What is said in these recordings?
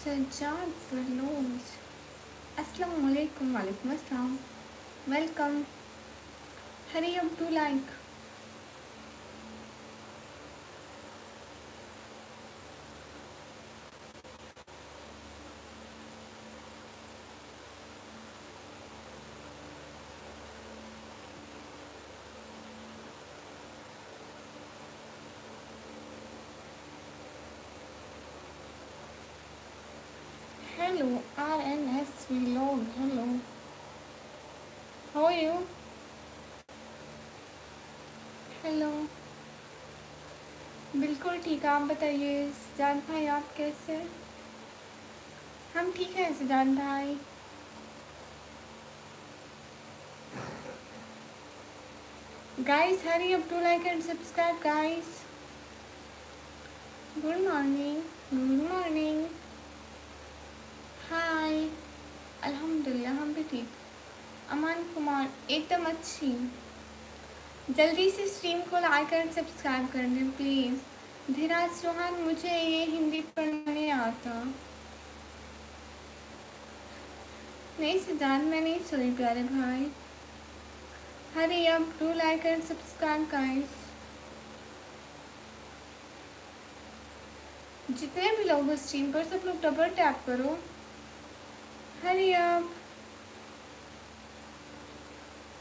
सज्जाद परलोज अस्सलाम वालेकुम वालेकुम अस्सलाम welcome hurry up to like hello RNS vlog hello how are you hello बिल्कुल ठीक है आप बताइए सजाद भाई आप कैसे हम ठीक है सजाद भाई guys hurry up to like and subscribe guys good morning hi अल्हम्दुलिल्लाह हम भी ठीक अमान कुमार एकदम अच्छी जल्दी से स्ट्रीम को लाइक एंड सब्सक्राइब कर दें प्लीज़ धीराज चौहान मुझे ये हिंदी पढ़ने आता नहीं सजान मैं नहीं सोई प्यारे भाई hurry up do like and subscribe guys जितने भी लोग हो स्ट्रीम पर सब लोग डबल टैप करो hurry up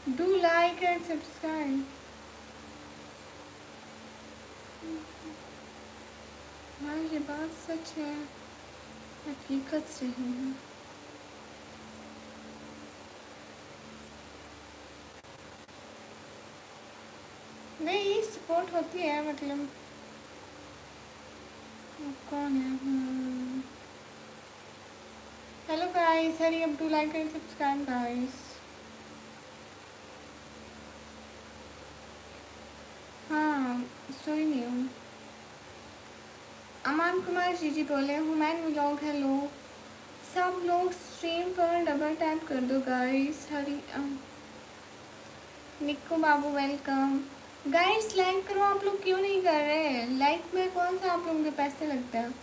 do like and subscribe हाँ ये बात सच है हकीकत से है नहीं सपोर्ट होती है मतलब कौन है hello guys hurry up do like and subscribe guys हाँ सोई नहीं हूँ अमान कुमार जी बोले हुमैन व्लॉग हेलो सब लोग स्ट्रीम पर डबल टैप कर दो गाइस हरी निक्कू बाबू वेलकम गाइस लाइक करो आप लोग क्यों नहीं कर रहे लाइक में कौन सा आप लोगों के पैसे लगते हैं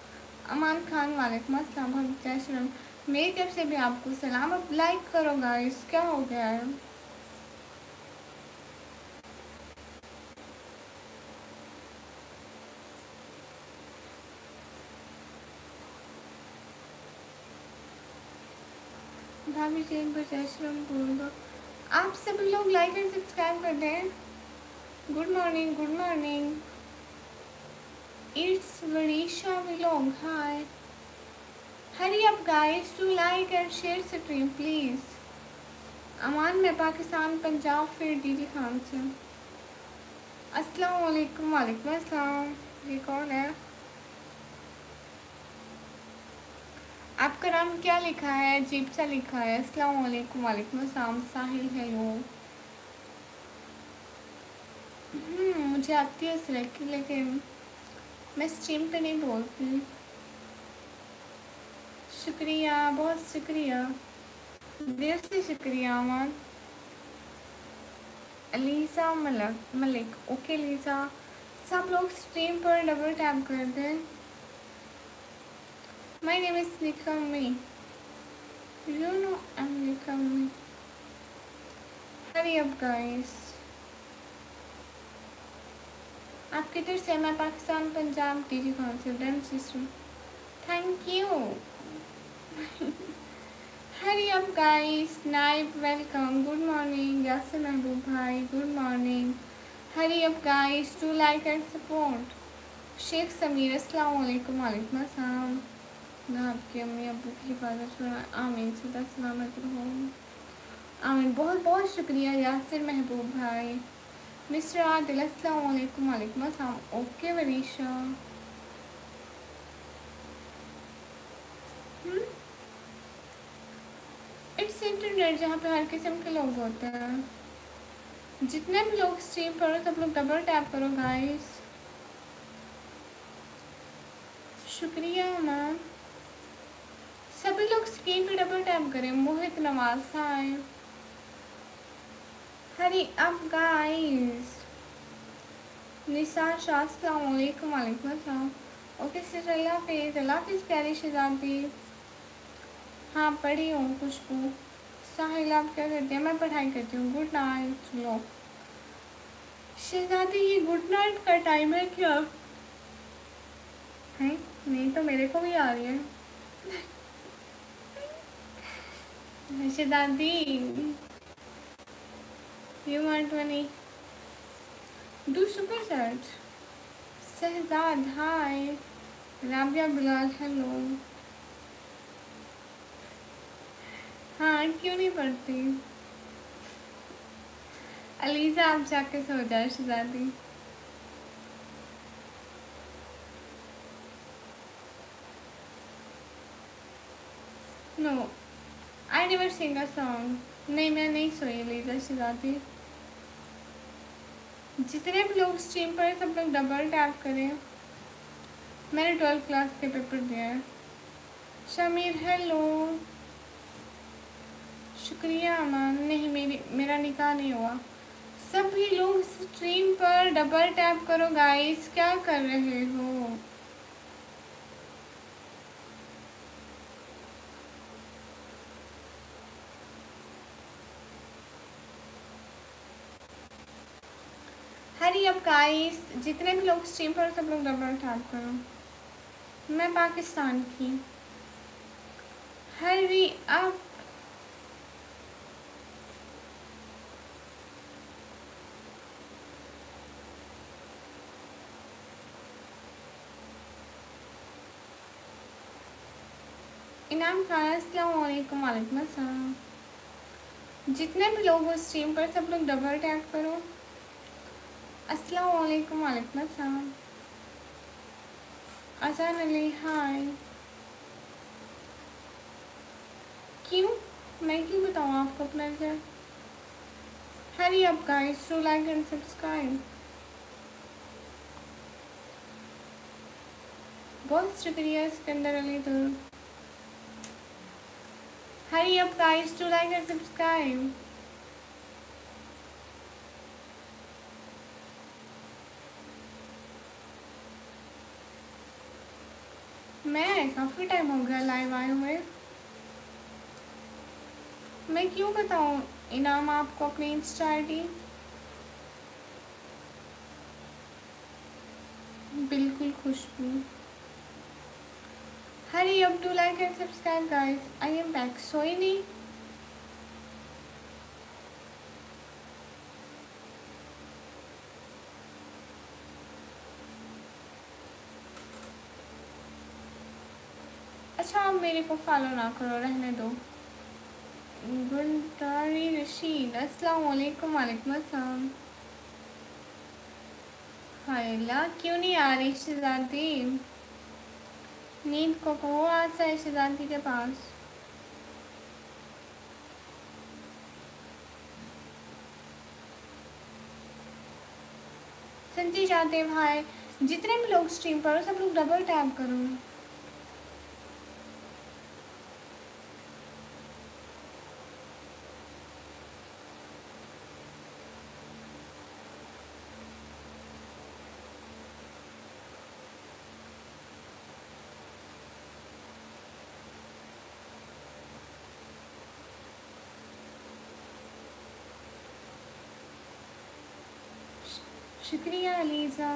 अमान खान वालेकुम अस्सलाम हम जय श्री राम मेरी तरफ से भी आपको सलाम अब लाइक करो गाइस क्या हो गया है भाभी जी एक बार जय श्री राम बोल दो आप सभी लोग लाइक एंड सब्सक्राइब कर दें good morning it's Varisha vlog hi hurry up guys to like and share stream please Aman मैं पाकिस्तान पंजाब फिर डीडी खान से अस्सलाम वालेकुम वालेकुम अस्सलाम ये कौन है आपका नाम क्या लिखा है अजीब सा लिखा है अस्सलाम वालेकुम वालेकुम अस्सलाम साहिल हेलो मुझे आती है सिलेक्ट लेकिन मैं स्ट्रीम पे नहीं बोलती शुक्रिया बहुत शुक्रिया दिल से शुक्रिया अमान लीसा मलिक ओके लीसा सब लोग स्ट्रीम पर डबल टैप कर दें my name is Nikami you know I am Nikami hurry up guys आप किधर से मैं पाकिस्तान पंजाब डीजी खान से done sister thank you hurry up guys नाइब welcome good morning Yasir Mehboob भाई good morning hurry up guys to like and support Sheikh Samir अस्सलाम वालेकुम वालेकुम अस्सलाम ना आपकी अम्मी अब्बू की हिफाजत आमीन सदा सलामत रहो आमीन बहुत बहुत शुक्रिया यासिर महबूब भाई मिस्टर आदिल अस्सलाम वालेकुम वालेकुम अस्सलाम ओके वरीशा इट्स इंटरनेट जहाँ पे हर किस्म के लोग होते हैं जितने भी लोग स्ट्रीम पर सब लोग डबल टैप करो गाइस शुक्रिया मैम सभी लोग स्क्रीन पे डबल टैप करें Mohit Nawaz hi hurry up guys Nisar Shah अस्सलाम वालेकुम वालेकुम अस्सलाम ओके सिस्टर अल्लाह हाफिज़ प्यारी शहजादी हाँ पढ़ी हूँ खुशबू। साहिल आप क्या करती हैं? मैं पढ़ाई करती हूँ। Good night. लो शहजादी, ये गुड नाइट का टाइम है क्या? है? नहीं तो मेरे को भी आ रही है। Shahzadi, you want money? Do super chat. Shahzad hi. Rabia Bilal hello. हाँ क्यों नहीं पढ़ती? अलीजा आप जाके सो जाओ Shahzadi. No, I never sing a song. नहीं मैं नहीं सोई अलीजा शहजादी। जितने भी लोग स्ट्रीम पर सब लोग डबल टैप करें। मैंने 12th क्लास के पेपर दिए हैं। शमीर हेलो। शुक्रिया अमान। नहीं मेरा निकाह नहीं हुआ। सभी लोग स्ट्रीम पर डबल टैप करो गाइस, क्या कर रहे हो? हरी अब गाइस, जितने भी लोग स्ट्रीम पर सब लोग डबल टैप करो। मैं पाकिस्तान की। हरी अब। इनाम खान अस्सलाम वालेकुम। वालेकुम अस्सलाम। जितने भी लोग हो स्ट्रीम पर सब लोग डबल टैप करो। अस्सलाम वालेकुम। वालेकुम अस्सलाम। अजान अली हाय। क्यों? मैं क्यों बताऊँ आपको अपना result? Hurry up guys, to like and subscribe. बहुत शुक्रिया सिकंदर अली दूर। Hurry up guys, to like and subscribe. मैं काफ़ी टाइम हो गया लाइव आए हुए। मैं क्यों बताऊँ इनाम आपको अपनी इंस्टा आई डी? बिल्कुल Khushboo. Hurry up to like and subscribe guys, I am back. सोई नहीं? अच्छा आप मेरे को फॉलो ना करो, रहने दो। गुलतारी रशीद अस्सलाम वालेकुम। वालेकुम अस्सलाम। हाय ला, क्यों नहीं आ रही शहजादी? नींद को कहो आज से शहजादी के पास। संजय जाते भाई, जितने भी लोग स्ट्रीम पर हो सब लोग डबल टैप करो। शुक्रिया Aliza.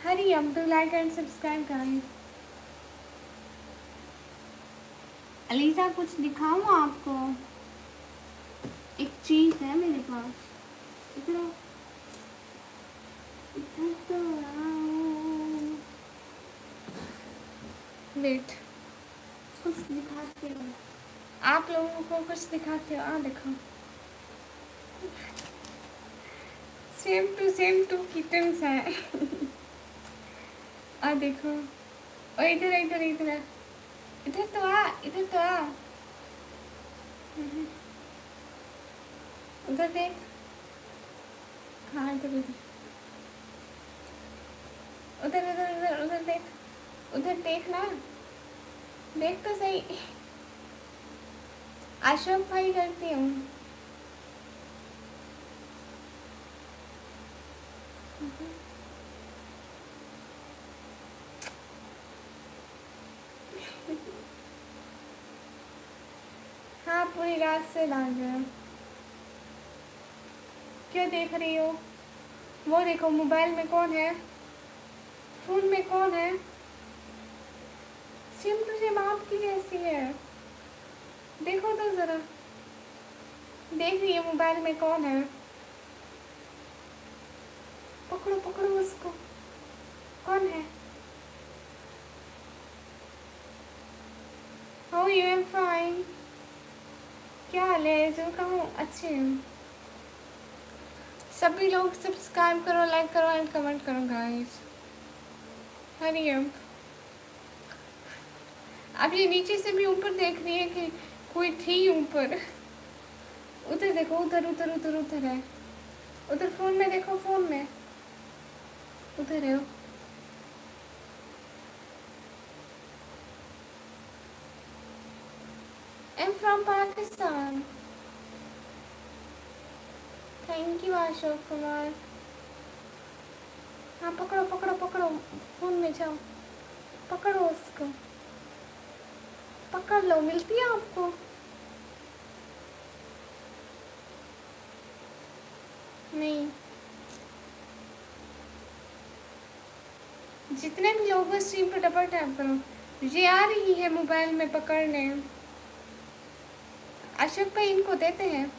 Hurry up to like and subscribe guys. Aliza कुछ दिखाऊं आपको? एक चीज है मेरे पास। इधर आओ, इधर तो आओ। वेट, कुछ दिखाते हो आप लोगों को, कुछ दिखाते हो। आ देखो, सेम टू किटन्स है। आ देखो। और इधर इधर इधर इधर तो आ, इधर तो आ। उधर देख। हाँ इधर उधर उधर उधर उधर उधर देख। उधर देख ना, देख तो सही। अशोक भाई करती हूँ। पूरी रात से भाग गए। क्या देख रही हो? वो देखो मोबाइल में कौन है, फोन में कौन है। सिम तो सिम आपकी जैसी है, देखो तो जरा। देख रही है मोबाइल में कौन है? पकड़ो पकड़ो उसको, कौन है? How you? Am fine. क्या हाल है? जो कहूँ अच्छे हैं। सभी लोग सब्सक्राइब करो, लाइक करो एंड कमेंट करो गाइस। हरी अब ये नीचे से भी ऊपर देख रही है कि कोई थी ऊपर। उधर देखो, उधर उधर उधर उधर है। उधर फोन में देखो, फोन में उधर है। I am from Pakistan. Thank you Ashok Kumar. हाँ पकड़ो पकड़ो पकड़ो, फोन में जाओ, पकड़ो उसको, पकड़ लो, मिलती है आपको। नहीं, जितने भी लोग हैं स्ट्रीम पर डबल टैप करो। ये आ रही है मोबाइल में पकड़ने। अशोक भाई इनको देते हैं।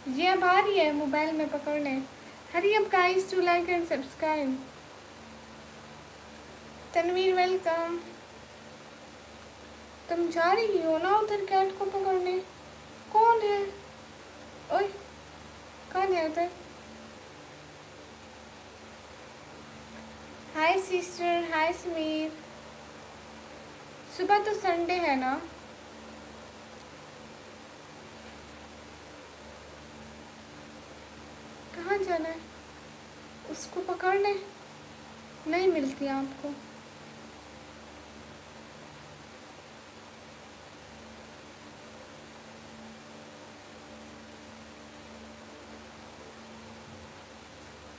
ये अब आ रही है मोबाइल में पकड़ने। Hurry up guys to like and subscribe. Tanveer welcome. तुम जा रही हो ना उधर कैट को पकड़ने? कौन है? ओए, कौन है उधर? हाय सिस्टर, हाय समीर। सुबह तो संडे है ना। कहाँ जाना है? उसको पकड़ने? नहीं मिलती आपको।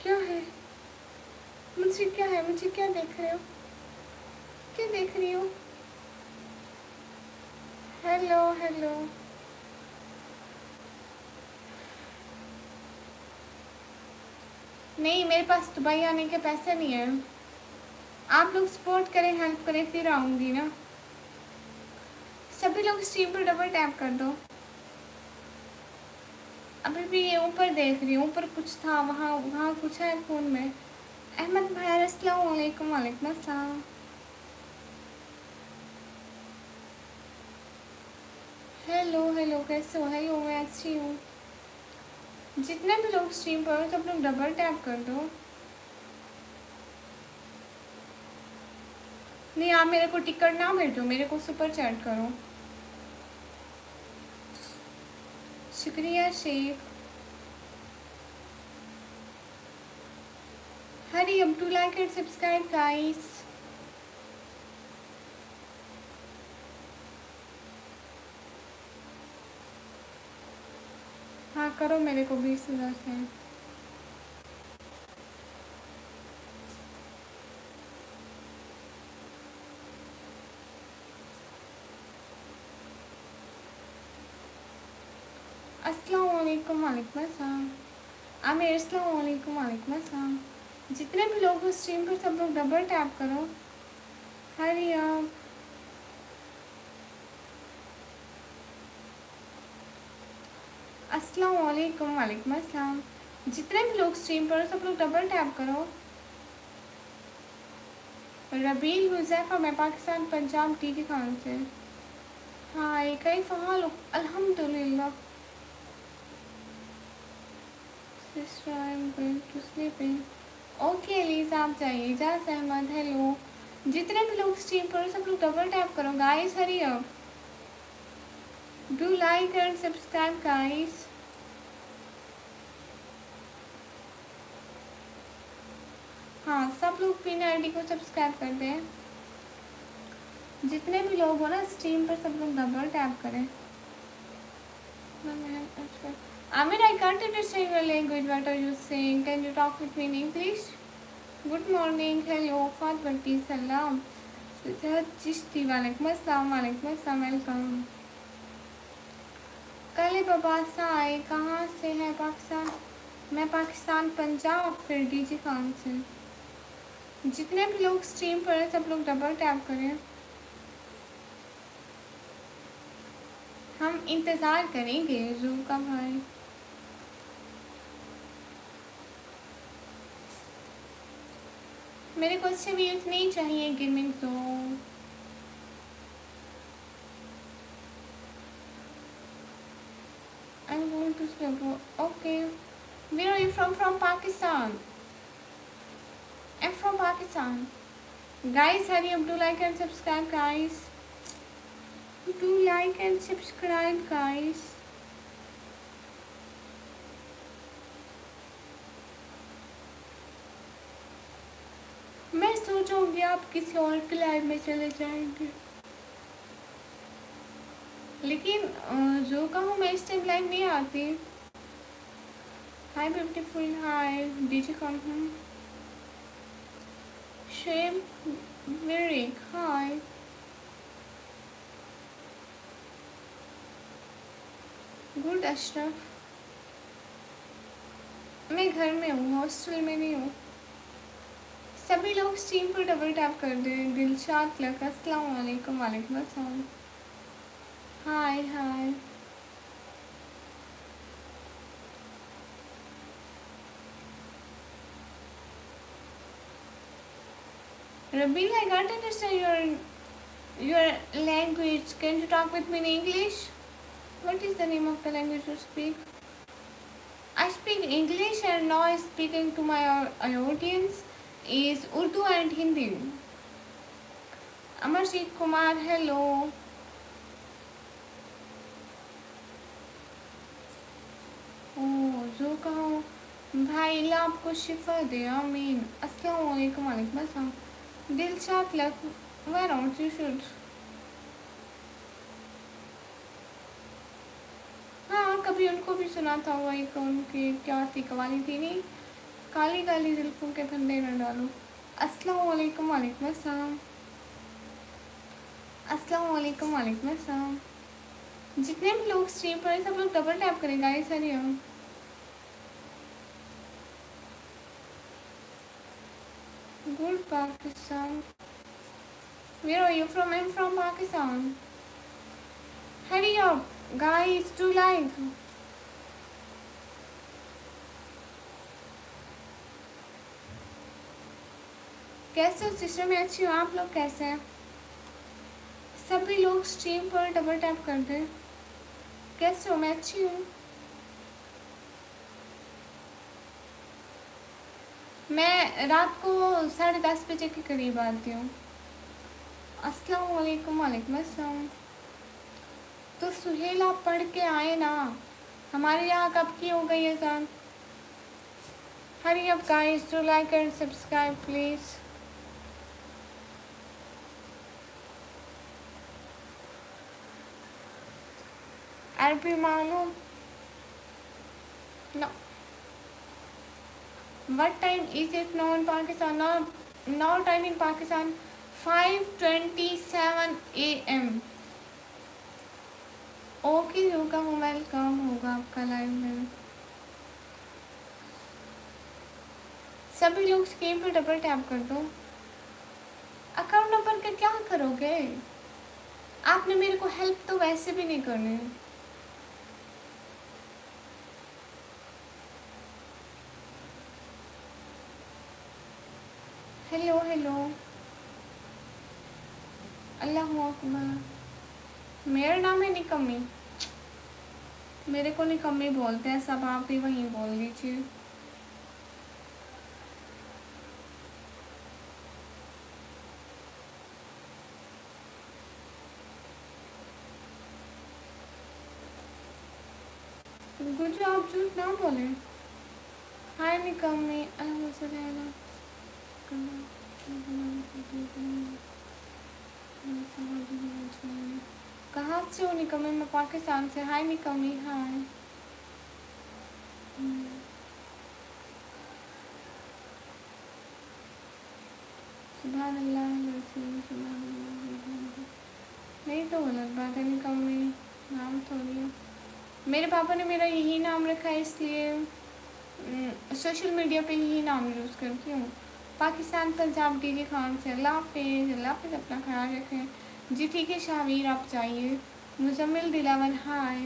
क्या है? मुझे क्या है? मुझे क्या देख रहे हो? क्या देख रही हो? Hello hello. नहीं, मेरे पास दुबई आने के पैसे नहीं है। आप लोग सपोर्ट करें, हेल्प करें, फिर आऊँगी ना। सभी लोग स्ट्रीम पर डबल टैप कर दो। अभी भी ये ऊपर देख रही हूँ, ऊपर कुछ था, वहाँ वहाँ कुछ है फ़ोन में। अहमद भाई अस्सलाम वालेकुम। वालेकुम अस्सलाम। हेलो हेलो, कैसे हो? हेलो, मैं अच्छी हूँ। जितने भी लोग स्ट्रीम पर हो सब लोग डबल टैप कर दो। नहीं, आप मेरे को टिकट ना भेजो, मेरे को सुपर चैट करो। शुक्रिया chef. Hurry up to like and subscribe guys. हाँ करो, मेरे को 20,000 से। अस्सलाम वालेकुम। वालेकुम अस्सलाम। आमिर अस्सलाम वालेकुम। वालेकुम अस्सलाम। जितने भी लोग हो स्ट्रीम पर सब लोग डबल टैप करो। Hurry up. अस्सलाम वालेकुम। वालेकुम अस्सलाम। जितने भी लोग स्ट्रीम पर हो सब लोग डबल टैप करो। रबील हुज़ैफा, मैं पाकिस्तान पंजाब टीटी खान से। हाय, कैफ हालुक? अल्हम्दुलिल्लाह। Sister I am going to sleeping. Okay Liza, आप जाइए। इजाज़ अहमद हेलो। जितने भी लोग स्ट्रीम पर हो सब लोग डबल टैप करो guys. Hurry up, do like and subscribe guys. हाँ, सब लोग पिन आईडी को सब्सक्राइब कर दें। जितने भी लोग हो ना स्ट्रीम पर सब लोग डबल टैप करें। Amir, I can't understand your language. What are you saying? Can you talk with me in English? Good morning. Hello. Fatbati. Salam. Chishti वालेकुम अस्सलाम, वालेकुम अस्सलाम, वेलकम। कल बबासा आए, कहाँ से है पाकिस्तान? मैं पाकिस्तान पंजाब, फिर डीजी खान से। जितने भी लोग स्ट्रीम पर हैं सब लोग डबल टैप करें। हम इंतज़ार करेंगे जू का भाई। मेरे को अच्छे व्यूज नहीं चाहिए gaming zone. I'm going to Singapore. Okay. Where are you from? From Pakistan. I'm from Pakistan. Guys, hurry up, do like and subscribe, guys. Do like and subscribe, guys. मैं सोचूंगी आप किसी और के लाइव में चले जाएंगे, लेकिन जो कहूँ मैं इस टाइम लाइव नहीं आती। हाय ब्यूटीफुल, हाय डीजे कौन हूँ? शेम विरिक, हाय। गुड अशरफ, मैं घर में हूँ, हॉस्टल में नहीं हूँ। सभी लोग स्ट्रीम पर डबल टैप कर दे। दिलशाद लक, अस्सलाम वालेकुम, वालेकुम अस्सलाम, हाय हाय। Rabil, I can't understand your language. Can you talk with me in English? What is the name of the language you speak? I speak English and now I'm speaking to my audience is Urdu and Hindi. Amarjeet Kumar, hello. ओह जो कहो भाई, अल्लाह आपको शिफा दे, आमीन। अस्सलाम वालेकुम, वालेकुम अस्सलाम। Dilshad luck, why don't you should? हाँ, कभी उनको भी सुना था वो एक उनकी क्या थी कवाली थी, नहीं काली काली जुल्फों के फंदे न डालो। अस्सलाम वालेकुम, वालेकुम अस्सलाम, अस्सलाम वालेकुम, वालेकुम अस्सलाम। जितने भी लोग स्ट्रीम पर हैं सब लोग डबल टैप करें गाइस, हरी हम। Good Pakistan, where are you from? I'm from Pakistan. Hurry up guys, do like. कैसे हो सिस्टर? मैं अच्छी हूँ, आप लोग कैसे हैं? सभी लोग स्ट्रीम पर डबल टैप कर दें। कैसे हो? मैं अच्छी हूँ। मैं रात को 10:30 बजे के करीब आती हूँ। अस्सलाम वालेकुम, वालेकुम अस्सलाम। तो सुहेल आप पढ़ के आए ना, हमारे यहाँ कब की हो गई है जान। हरी up guys, do like and subscribe please. अरबी मालूम? No. What time is it now in Pakistan? Now time in Pakistan 5:27 AM. Okay होगा, वेलकम होगा आपका लाइव में। सभी लोग स्क्रीन पर डबल टैप कर दो। अकाउंट नंबर का क्या करोगे? आपने मेरे को हेल्प तो वैसे भी नहीं करनी। हेलो हेलो, अल्लाह अकबर। मेरा नाम है निकम्मी। मेरे को निकम्मी बोलते हैं सब, आप भी वहीं बोल लीजिए। गुजू आप झूठ ना बोले। हाय निकम्मी, कहाँ से हो निकम्मी? मैं पाकिस्तान से। हाय निकम्मी, हाय। सुभान अल्लाह सुभान अल्लाह। नहीं तो गलत बात है, निकाल में नाम थोड़ी है। मेरे पापा ने मेरा यही नाम रखा है, इसलिए सोशल मीडिया पे यही नाम यूज़ करती हूँ। पाकिस्तान पंजाब डीजे खान से अल्लाह हाफिज़, अल्लाह हाफिज़, अपना ख्याल रखें जी। ठीक है शावीर, आप चाहिए। Muzammil Dilawar hi.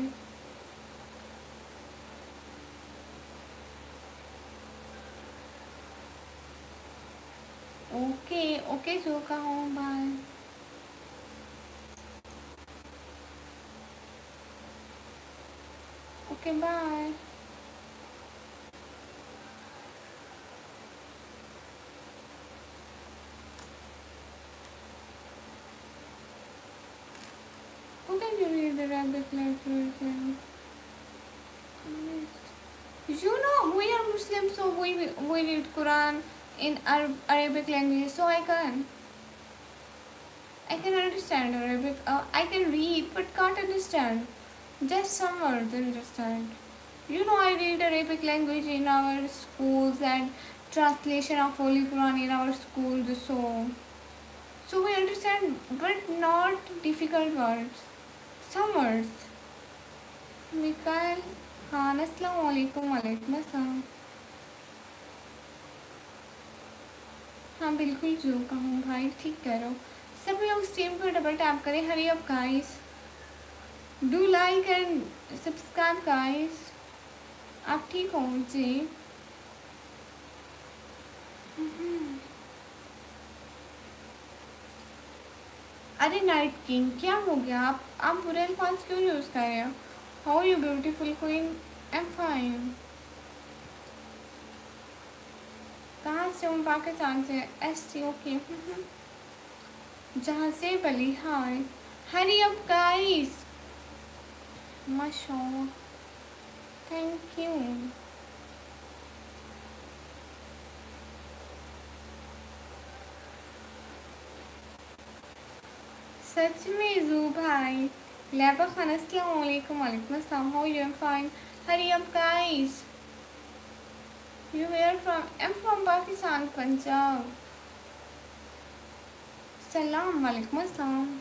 Okay okay, जो का हूँ, bye. Okay bye. Who can you read the Arabic literature? You know, we are Muslims, so we read Quran in Arabic language, so I can understand Arabic. I can read, but can't understand. Just some words understand. You know, I read Arabic language in our schools and translation of Holy Quran in our schools, so we understand, but not difficult words. Some words. Mikail Khan, अस्सलाम वालेकुम। वालेकुम अस्सलाम। हाँ बिल्कुल, जो कहूँ भाई, ठीक कह रहे हो। सभी लोग स्ट्रीम को डबल टैप करें। Hurry up guys, do like and subscribe guys. आप ठीक हो जी? अरे नाइट किंग, क्या हो गया? आप बुरे अल्फाज क्यों यूज़ कर रहे हो? How you beautiful queen? I am fine. कहाँ से हूँ? पाकिस्तान से। S T, okay. जहाँ से बली, हाय। हरी अप गाइस, माशाल्लाह, थैंक यू। सच में जू भाई। लैबा खान, अस्सलाम वालेकुम। वालेकुम अस्सलाम। How you? Am fine. Hurry up guys. You where from? Am from Pakistan, Punjab. सलाम, वालेकुम अस्सलाम।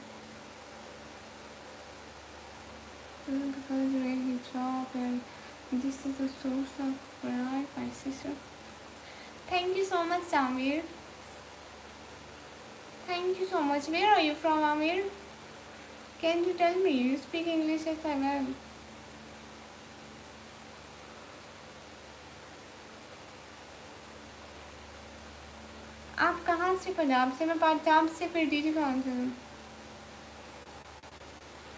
Because when he drop and this is the source of pride, my sister. Thank you so much, Amir. Thank you so much. Where are you from, Amir? Can you tell me? You speak English as well. आप कहाँ से? पंजाब से। मैं पंजाब से, फिर DG कहाँ से?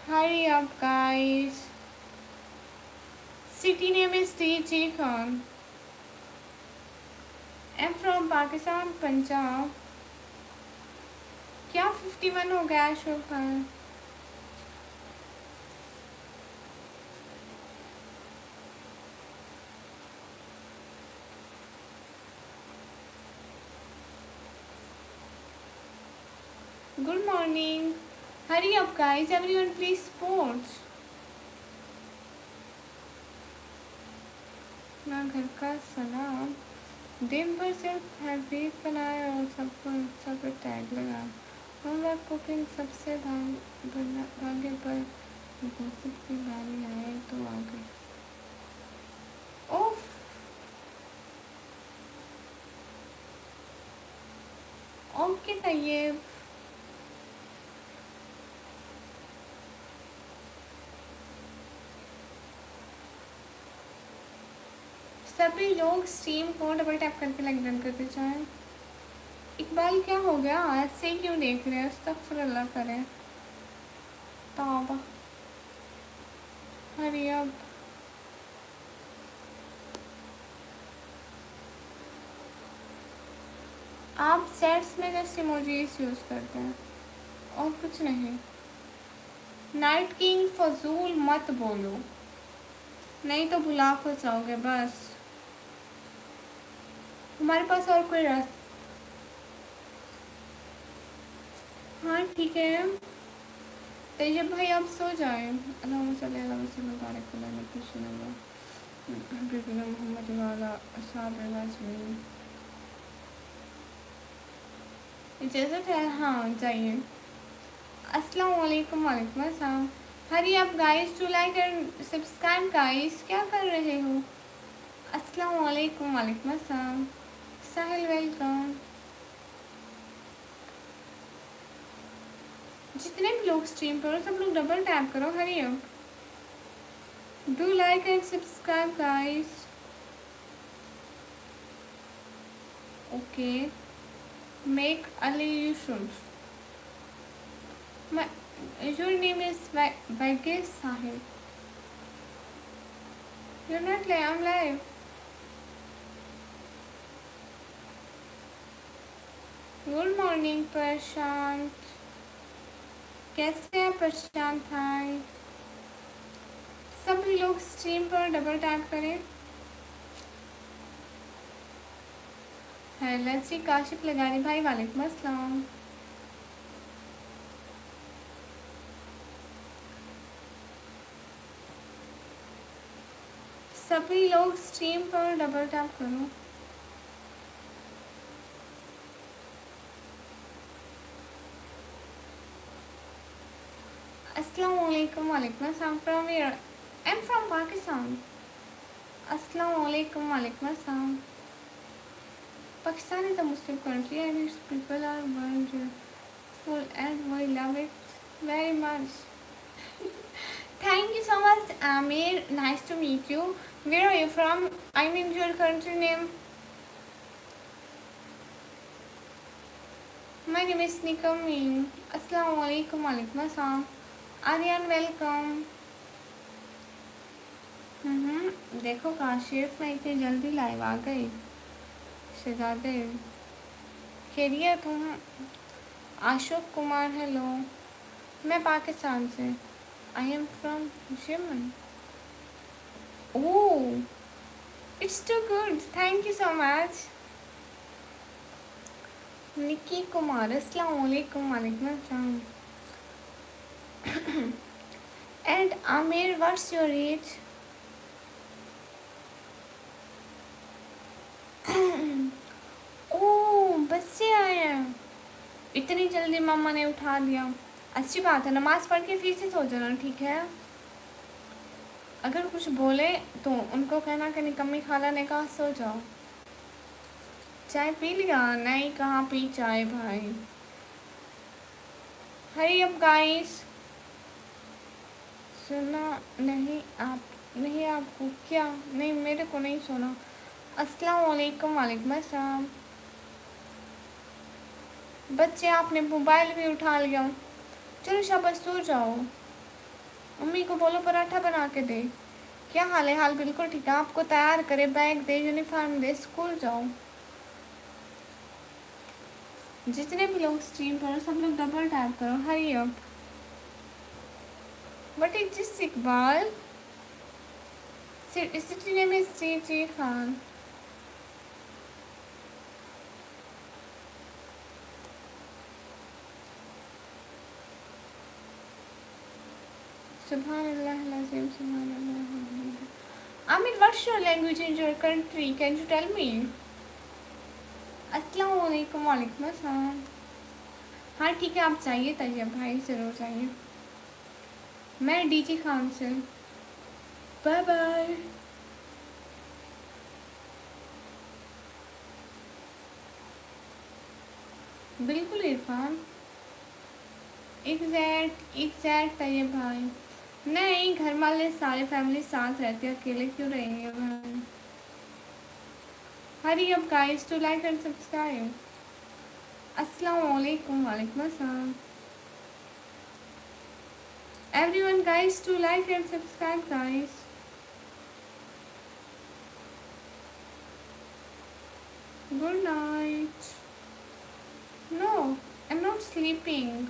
Hurry up, guys. City name is DJ Khan. I'm from Pakistan, Punjab. क्या 51 हो गया Ashok Khan? Good morning. Hurry up, guys. Everyone, please support. ना घर का सलाम। दिन भर सिर्फ हैवीज बनाए और सबको सब पर टैग लगा। होमवर्क, कुकिंग, सबसे भाग्य पर गोसिप की बारी आए तो आ गई। ओफ, ओके तैयब। सभी लोग स्ट्रीम को डबल टैप करके लाइक डन करते जाएं। इकबाल, क्या हो गया? ऐसे ही क्यों देख रहे हैं? अस्तगफुरुल्लाह करें, तौबा। हरी अब। आप सेट्स में जैसे इमोजीज यूज़ करते हैं और कुछ नहीं। नाइट किंग, फजूल मत बोलो, नहीं तो भुला को जाओगे बस। हमारे पास और कोई रास्ता? हाँ ठीक है। तैयब भाई आप सो जाए। अल्लाहुम्मा सल्ली अला वसल्लम बारिक अला नबीना मोहम्मद व अला असहाबिही अजमईन। इजाज़त है, हाँ जाइए। अस्सलाम वालेकुम, वालेकुम अस्सलाम। Hurry up guys to like and subscribe guys, क्या कर रहे हो? अस्सलाम वालेकुम, वालेकुम अस्सलाम। साहिल वेलकम। जितने भी लोग स्ट्रीम पर हो सब लोग डबल टैप करो, hurry up. Do like and subscribe guys. Okay, make Ali you should. My, your name is Vagesh Sahib. You're not live, I'm live. Good morning Prashant, कैसे हैं प्रशांत भाई? सभी लोग स्ट्रीम पर डबल टैप करें। हेलो जी, काशिफ लगारी भाई, वालेकुम अस्सलाम। सभी लोग स्ट्रीम पर डबल टैप करो। अस्सलाम वालेकुम, वालेकुम अस्सलाम। From where? I am from Pakistan. अस्सलाम वालेकुम, वालेकुम अस्सलाम। Pakistan is a Muslim country and its people are wonderful and we love it very much. Thank you so much, Amir. Nice to meet you. Where are you from? I mean your country name. My name is Nikami. Assalamu alaikum, walaikum assalam. Aryan, welcome. देखो काशिफ, मैं इतनी जल्दी live आ गई। शहजादे खैरियत हूँ। Ashok Kumar, hello. मैं पाकिस्तान से। I am from Yemen. Oh, it's too good, thank you so much. Nikki Kumar, अस्सलाम वालेकुम, वालेकुम अस्सलाम। And Aamir, what's your age? Oh, बच्चे आए हैं। इतनी जल्दी मम्मा ने उठा दिया। अच्छी बात है, नमाज पढ़ के फिर से सो जाना, ठीक है? अगर कुछ बोले तो उनको कहना कि निकम्मी खाला ने कहा सो जाओ। चाय पी लिया? नहीं, कहाँ पी चाय भाई। Hurry up guys. सुना नहीं आप? नहीं आपको क्या? नहीं, मेरे को नहीं सुना। अस्सलाम वालेकुम, वालेकुम अस्सलाम। बच्चे, आपने मोबाइल भी उठा लिया। चलो शाबाश, सो जाओ। मम्मी को बोलो पराठा बना के दे। क्या हाल है? हाल बिल्कुल ठीक है। आपको तैयार करे, बैग दे, यूनिफॉर्म दे, स्कूल जाओ। जितने भी लोग स्ट्रीम करो सब लोग डबल टैप करो, hurry up. What is this Iqbal? City name is G Khan. सुभान अल्लाह अज़ीम, सुभान अल्लाह। Aamir, what's your language in your country? Can you tell me? अस्सलाम वालेकुम, वालेकुम अस्सलाम। हाँ ठीक है, आप चाहिए तैयब भाई, ज़रूर चाहिए। मैं डीजी खान से। Bye bye. बिल्कुल इरफान। एग्जैक्ट तैयब भाई। नहीं, घर वाले सारे फैमिली साथ रहते हैं, अकेले क्यों रहेंगे भाई। Hurry up guys to like and subscribe. अस्सलाम वालेकुम, वालेकुम अस्सलाम। Everyone guys to like and subscribe guys. Good night. No, I am not sleeping.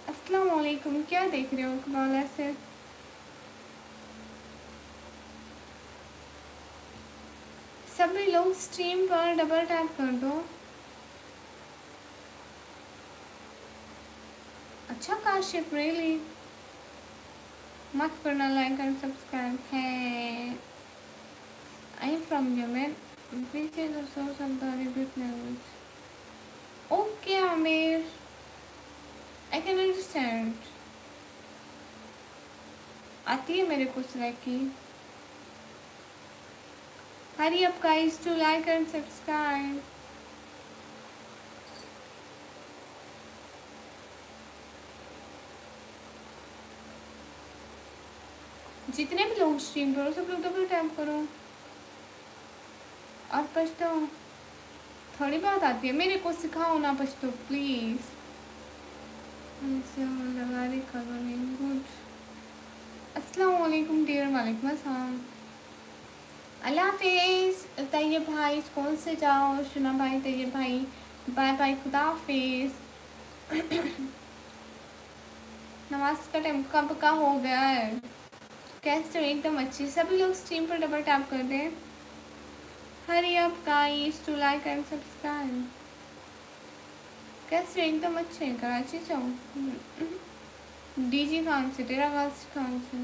अस्सलाम वालेकुम, क्या देख रहे हो इकबाल ऐसे? सभी लोग स्ट्रीम पर डबल टैप कर दो। अच्छा काशिफ, रियली? मत करना लाइक एंड सब्सक्राइब है। I am from Yemen, which is a source of the Arabic language. Okay Aamir, I can understand. आती है मेरे को सिलाई की। Hurry up guys to like and subscribe. जितने भी लोग स्ट्रीम करो सब लोग डबल टैप करो और पछतो। थोड़ी बात आती है, मेरे को सिखाओ ना पछतो प्लीज। लगा रही करो नहीं गुड। अस्सलाम वालेकुम डियर, वालेकुम अस्सलाम। अल्लाह हाफिज तैयब भाई, स्कूल से जाओ। सुना भाई, तैयब भाई बाय बाय, खुदा हाफिज। नमाज का टाइम कब का हो गया है? कैसे हो? एकदम अच्छी। सभी लोग स्ट्रीम पर डबल टैप कर दें। Hurry up guys to like and subscribe. कैसे हो? एकदम अच्छे हैं। कराची से हो? डीजी खान से, तेरा गाज खान से।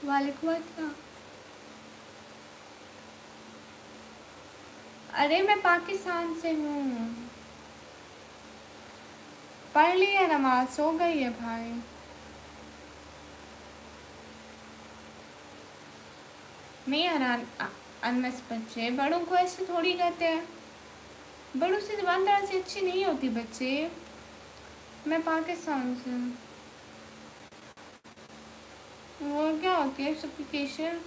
वालेकुम अस्सलाम। अरे मैं पाकिस्तान से हूँ। पढ़ लिया नमाज, सो गई है भाई। मैं हैरान। अनस बच्चे बड़ों को ऐसे थोड़ी कहते हैं। बड़ों से जबानदार से अच्छी नहीं होती बच्चे। मैं पाकिस्तान से हूँ। वो क्या होती है सफिकेशन?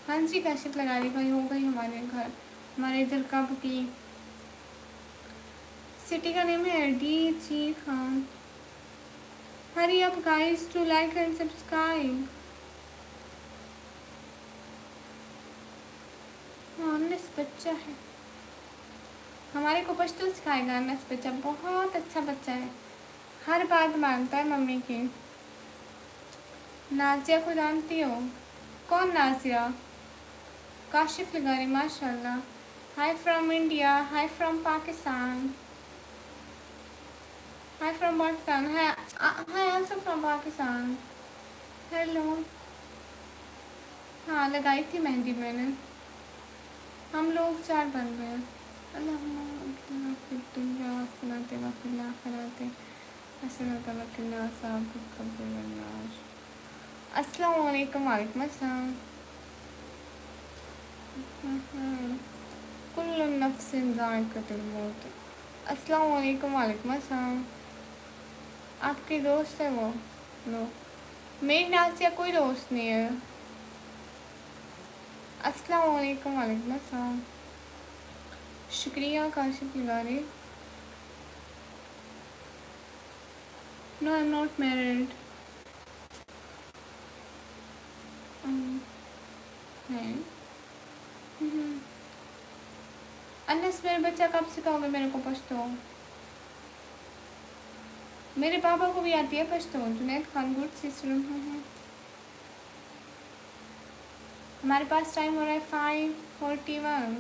हाँ जी, काशिफ लगा रही भाई, हो गई हमारे घर। हमारे इधर कब की। सिटी का नेम है D G Khan. Hurry up guys to like and subscribe. Anas बच्चा है, हमारे को पश्तो सिखाएगा। अनस बच्चा बहुत अच्छा बच्चा है, हर बात मानता है मम्मी की। नाजिया को जानती हो? कौन नाजिया? काशिफ लगारी, माशाल्लाह। हाय from India, hi from Pakistan, hi from Pakistan, hi also from Pakistan. Hello. हाँ लगाई थी मेहंदी मैंने। हम लोग 4 बन रहे हैं। अस्सलाम वालेकुम। वालेकुम अस्सलाम। कुल्लु नफ्सिन ज़ाइक़तुल मौत। अस्सलाम वालेकुम। वालेकुम अस्सलाम। आपके दोस्त है वो लोग? मेरी नासिया कोई दोस्त नहीं है। अस्सलाम वालेकुम। वालेकुम अस्सलाम। शुक्रिया Kashif Lagari. No I am not married. Anas मेरे बच्चा कब सिखाओगे मेरे को पश्तो? मेरे पापा को भी आती है पश्तो। Junaid Khan good sister. हमारे पास टाइम हो रहा है 5:41।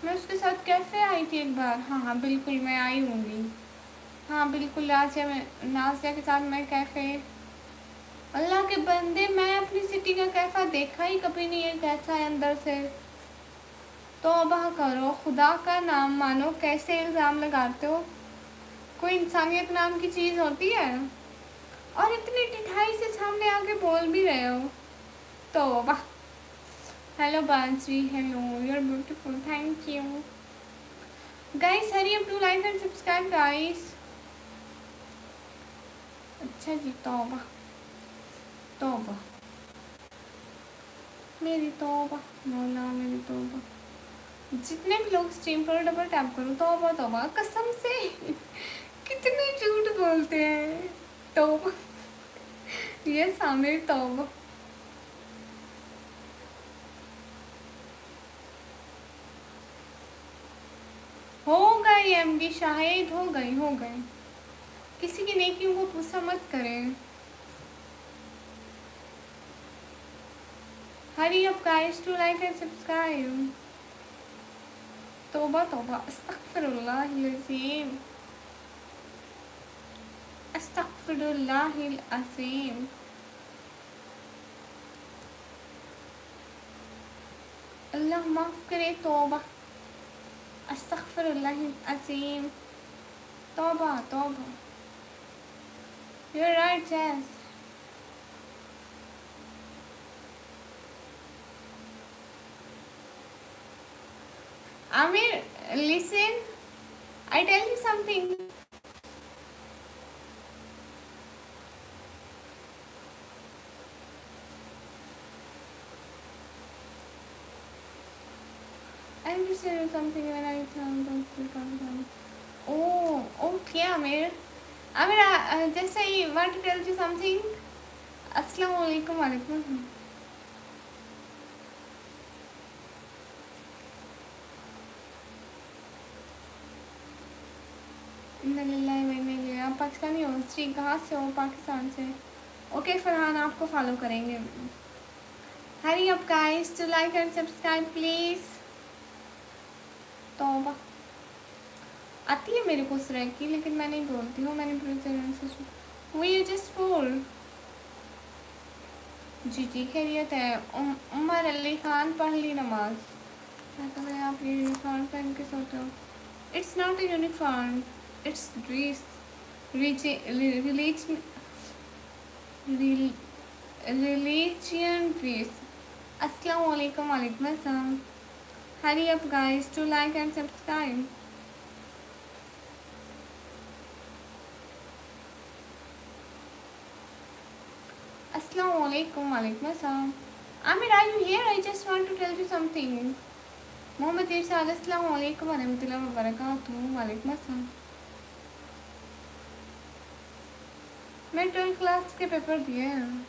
मैं उसके साथ कैफे आई थी एक बार। हाँ हाँ बिल्कुल मैं आई होंगी। हाँ बिल्कुल नाजिया के साथ मैं कैफे। अल्लाह के बंदे, मैं अपनी सिटी का कैफा देखा ही कभी नहीं है कैसा है अंदर से। तौबा करो, खुदा का नाम मानो, कैसे इल्ज़ाम लगाते हो? कोई इंसानियत नाम की चीज़ होती है? और इतनी ढिठाई से सामने आके बोल भी रहे हो। तौबा। Hello Bansari, hello, you are beautiful, thank you guys. Hurry up to like and subscribe guys. अच्छा जी, तौबा तौबा, मेरी तौबा, मौला मेरी तौबा। जितने भी लोग स्ट्रीम पर डबल टैप करो। तौबा तौबा, कसम से कितने झूठ बोलते हैं। तौबा। ये सामने तौबा। हो गई एमडी शाहिद, हो गई। किसी की नेकियों को पूछा मत करें। Hurry up guys to like and subscribe. तौबा तौबा, अस्तगफिरुल्लाह अज़ीम, अस्तगफिरुल्लाह। अस्तगफिरुल्लाहिल अज़ीम। अल्लाह माफ़ करे, तौबा, अस्तगफिरुल्लाहिल अज़ीम, तौबा तौबा। You're right, Jazz. Amir, listen. I tell you something. I'm just telling you something when I come down. Oh, okay, Amir. Amir, just I want to tell you something. Assalamu alaikum alaikum. आप पाकिस्तानी हो? श्री कहाँ से हो? पाकिस्तान से। Okay Farhan, आपको follow करेंगे। Hurry up guys to like and subscribe please. तौबा आती है मेरे को सुरह की, लेकिन मैं नहीं बोलती हूँ। मैंने वो जस्ट फोर। जी जी खैरियत है। उमर अली खान पढ़ ली नमाज। मैं तो भाई आप यूनिफॉर्म पहन के सोते हो। It's not a uniform, it's dress. Religion dress. अस्सलाम वालेकुम वालेकुम अस्सलाम। Hurry up guys to like and subscribe. Assalamu alaikum walaikum assalam. Amir, are you here? I just want to tell you something. Mohammad Irshad अस्सलाम वालेकुम वरहमतुल्लाहि व बरकातुहू। वालेकुम अस्सलाम। मैं 12th क्लास के पेपर दिए हैं।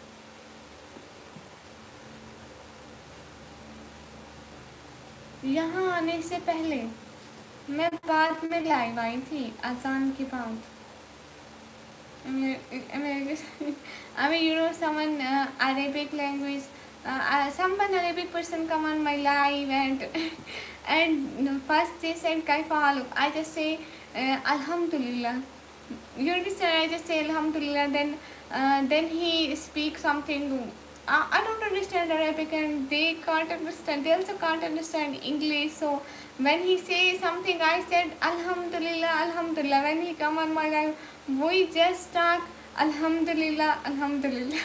यहाँ आने से पहले मैं बाद में लाइव आई थी, अजान के बाद। I mean, you know, someone Arabic language, someone Arabic person come on my live and first they said Kaifa haluk. I just say Alhamdulillah. You understand? I just say Alhamdulillah. Then he speaks something. I don't understand Arabic and they can't understand. They also can't understand English. So when he says something, I said Alhamdulillah, Alhamdulillah. When he come on my live, we just talk Alhamdulillah, Alhamdulillah.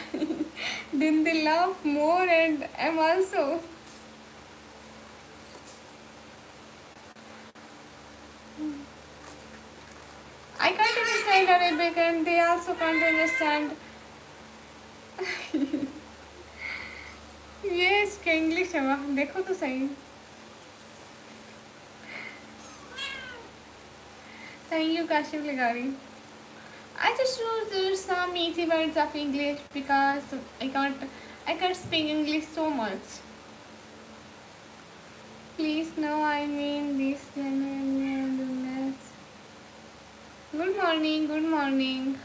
Then they laugh more and I'm also. I can't understand Arabic and they also can't understand. ये इसका English है, वाह देखो तो सही। Thank you, Kashif Ligari. I just choose some easy words of English because I can't speak English so much. Please know I mean this genuineness. Good morning, good morning.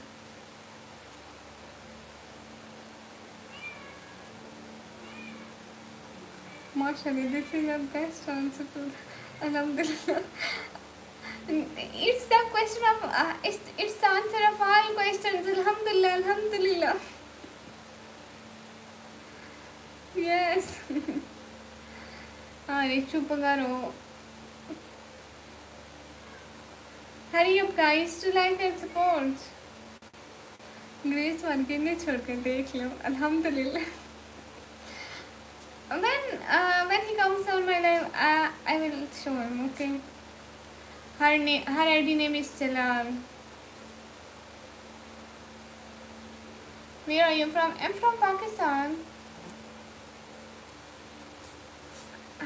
MashaAllah, this is the best answer to Alhamdulillah. It's the question of it's the answer of all questions. Alhamdulillah, Alhamdulillah. Yes. अरे चुप करो. Hurry up guys to like and support. Grace market ने छोड़ कर देख लो. Alhamdulillah. When he comes on my live, I will show him. Okay. Her ID name is Jalal. Where are you from? I'm from Pakistan.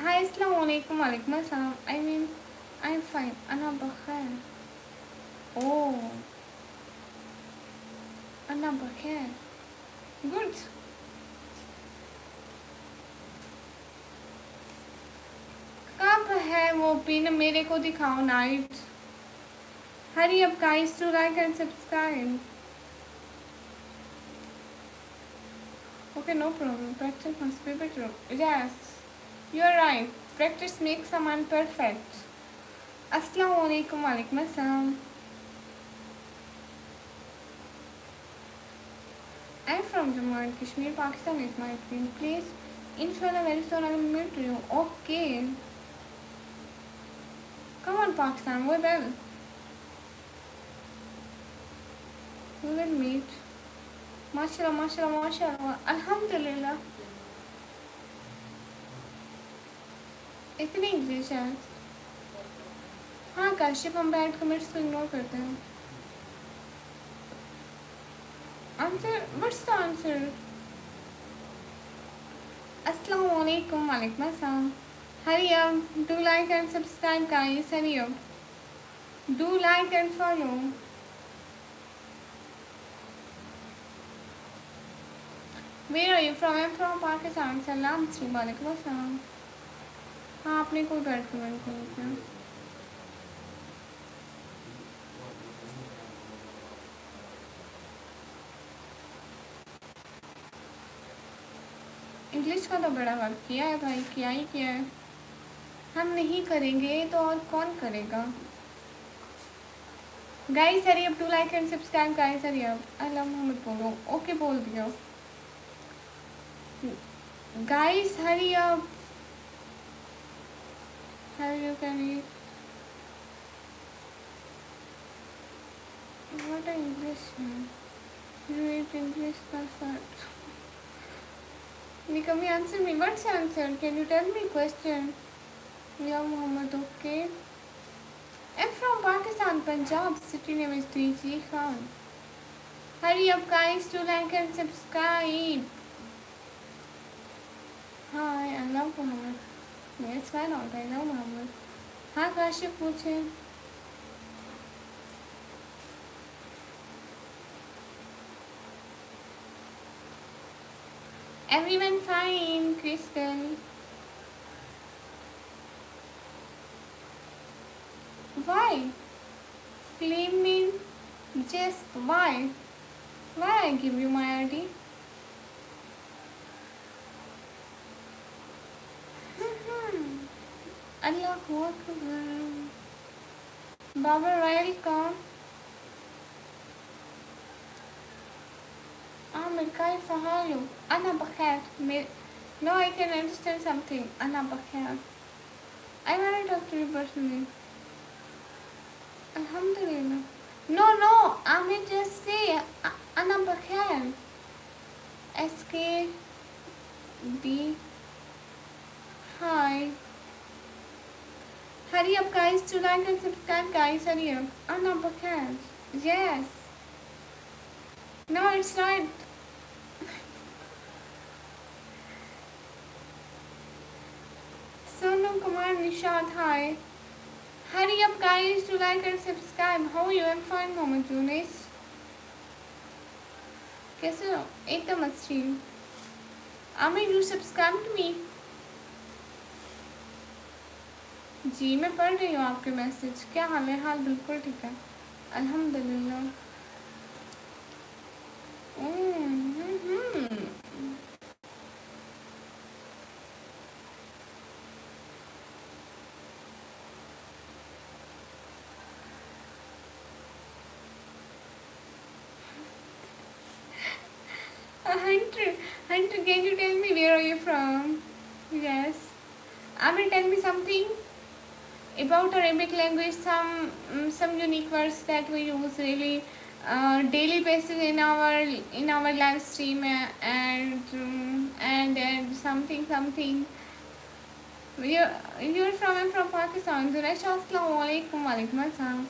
Hi, assalamu alaikum, walaikum assalam. I mean, I'm fine. Ana bakhair. Oh, Ana bakhair. Good. कब है वो pin? मेरे को दिखाओ night. Hurry up guys to like and subscribe. Okay, no problem. Practice must be better. Yes, you're right. Practice makes someone perfect. Assalamu alaikum, walaikum assalam. I'm from Jammu and Kashmir. Pakistan is my dream place. Inshallah, very soon I will meet you. Okay. Come on, Pakistan. We will. We will meet. MashaAllah, MashaAllah, MashaAllah. Alhamdulillah. इतनी English है. हाँ काशिफ, हम bad comments को ignore करते हैं. Answer, what's the answer? अस्सलाम वालेकुम. वालेकुम अस्सलाम. Hurry up, do like and subscribe guys, hurry up. Do like and follow. Where are you from? I'm from Pakistan. Salam Sri. वालेकुम अस्सलाम. हाँ आपने कोई बैड कमेंट नहीं किया. इंग्लिश का तो बड़ा वर्क किया है भाई, किया ही किया है. हम नहीं करेंगे तो और कौन करेगा. Guys hurry up, to like and subscribe guys, hurry up. Allah Mohammad बोलो. ओके बोल दिया. Guys hurry up. Hurry up करिए. व्हाट आर इंग्लिश में? You read English class. Nikami, answer me. What's the answer? Can you tell me question? Yeah, Muhammad. Okay. I'm from Pakistan, Punjab. City name is DG Khan. Hurry up, guys, to like and subscribe. Hi, I love Muhammad. Yes, why not? I love Muhammad. हाँ काशिफ पूछे. Everyone fine, Crystal. Why? Claiming just why? Why I give you my ID? Allahu Akbar. Baba welcome. عامر كيف حالك؟ أنا بخير. No, I can understand something. أنا بخير. I want to talk to you personally. Alhamdulillah. No, I just say أنا بخير. SKD. Hi. Hurry up guys, to like and subscribe guys, hurry up. أنا بخير. Yes. No, it's not. Sonu Kumar Nishad, hi. Hurry up guys to like and subscribe. How are you? I'm fine, Mohammed Yunis. कैसे हो? एकदम अच्छी. Amir, you subscribe to me. जी मैं पढ़ रही हूँ आपके message. क्या हाल है? हाल बिल्कुल ठीक है. अल्हम्दुलिल्लाह. Hunter, can you tell me where are you from? Yes. Amir, tell me something about Arabic language. Some unique words that we use really daily basis in our live stream and something. You're from? I'm from Pakistan. Duresh, assalamu alaikum. Walaikum assalam.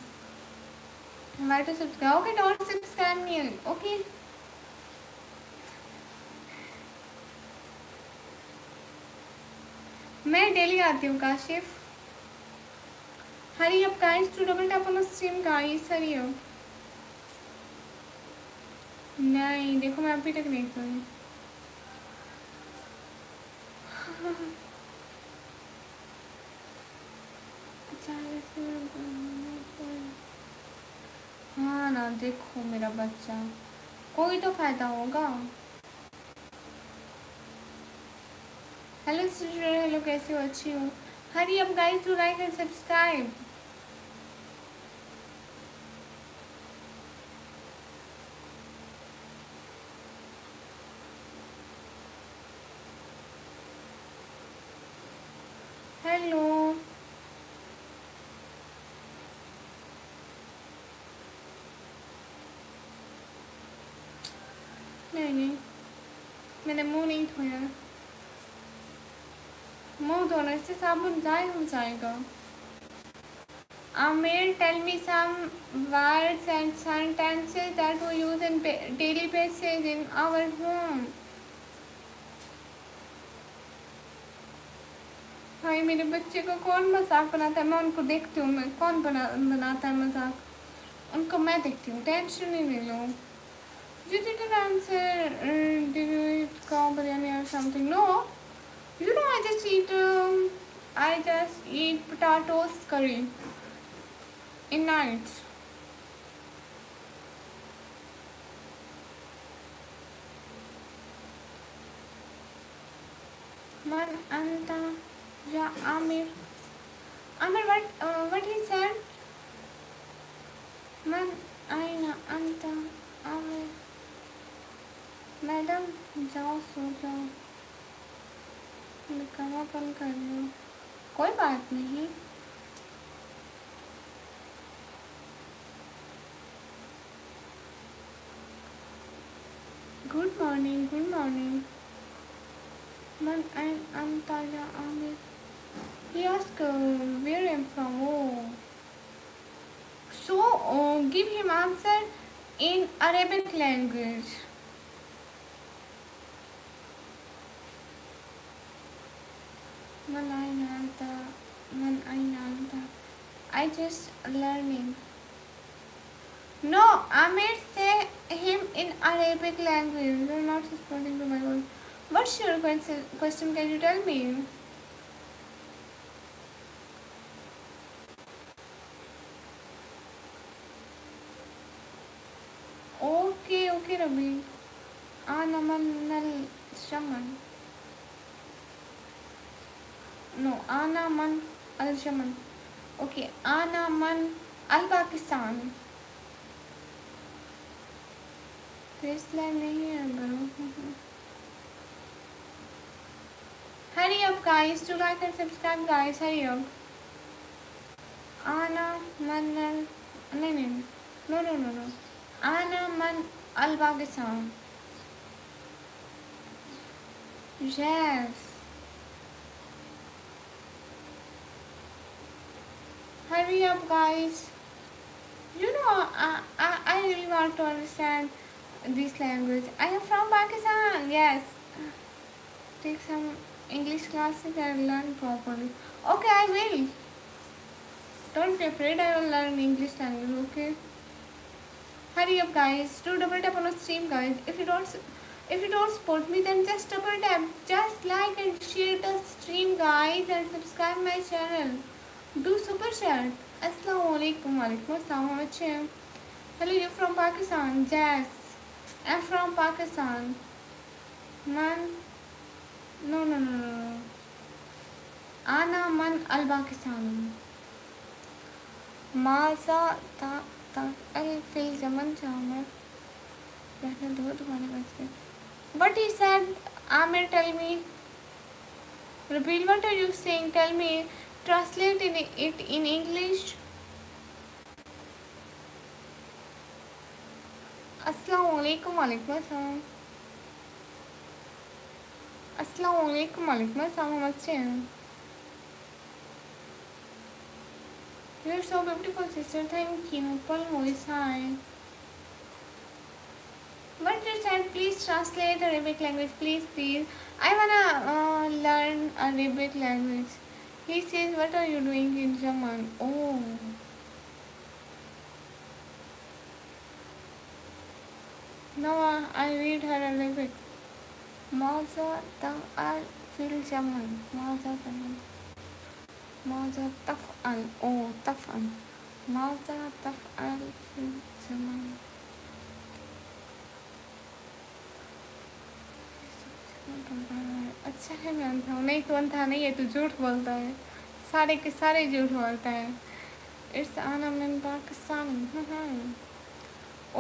Where to subscribe? Okay, don't subscribe me. Okay. मैं daily आती हूँ Kashif. Hurry up guys to double tap on the stream guys, hurry up. नहीं देखो मैं अभी तक नहीं करी. हाँ ना देखो मेरा बच्चा, कोई तो फायदा होगा. हेलो सिस्टर, हेलो कैसे हो? अच्छी हो. Hurry up guys to like and subscribe. Hello. नहीं नहीं, मैंने मुंह नहीं धोया। मुंह धोने से साबुन ज़ाय हो जाएगा। Amir, tell me some words and sentences that we use in daily basis in our home. भाई मेरे बच्चे को कौन मजाक बनाता है, मैं उनको देखती हूँ, मैं कौन बनाता है मजाक, उनको मैं देखती हूँ, टेंशन ही ले लो। You didn't answer, did you eat cow biryani or something? No, you know I just eat potatoes curry in nights. Man anta ya Amir. Amir, what he said? Man aina anta Amir. Madam जाओ सो जाओ, निकम्मापन कर लो, कोई बात नहीं। Good morning, good morning. Man anta ya Amir. He asked where I'm from. Oh. So give him answer in Arabic language. Man aina anta, man aina anta. I just learning. No, Amir say him in Arabic language. You're not responding to my voice. What's your question? Can you tell me? Okay, okay, Rabi. Ana man al shaman. No, Ana man al shaman. Okay, Ana man al Pakistan. This line नहीं है बरो. Hurry up, guys! Do like and subscribe, guys. Hurry up. Ana man al. नहीं. No. Ana man al Pakistan. Yes. Hurry up, guys. You know, I really want to understand this language. I am from Pakistan. Yes. Take some English classes and learn properly. Okay, I will. Don't be afraid. I will learn English language. Okay. Hurry up, guys. Do double tap on the stream, guys. If you don't support me, then just double tap. Just like and share the stream, guys, and subscribe my channel. Do super chat. Assalamualaikum. Walaikum assalam. Hello, you from Pakistan? Yes. I'm from Pakistan. Man. No. Ana man al Pakistan. Maza ta al fil zaman jamar. What he said? Amir, tell me. Repeat, what are you saying? Tell me. Translate it in English. Assalamualaikum. Walaikum assalam. Assalamualaikum. Walaikum assalam. You're so beautiful, sister. Thank you. Paul voice, hi. What you said? Please translate Arabic language, please. I wanna learn Arabic language. He says, what are you doing in German? Oh. No, I read her Arabic. Maza ta'al fil German. Maza taf'al. Oh, taf'al. Maza taf'al fil German. अच्छा है, मैं अंधा हूँ। नहीं तो अंधा नहीं है, तो झूठ बोलता है, सारे के सारे झूठ बोलता है। इट्स आना मिन पाकिस्तान।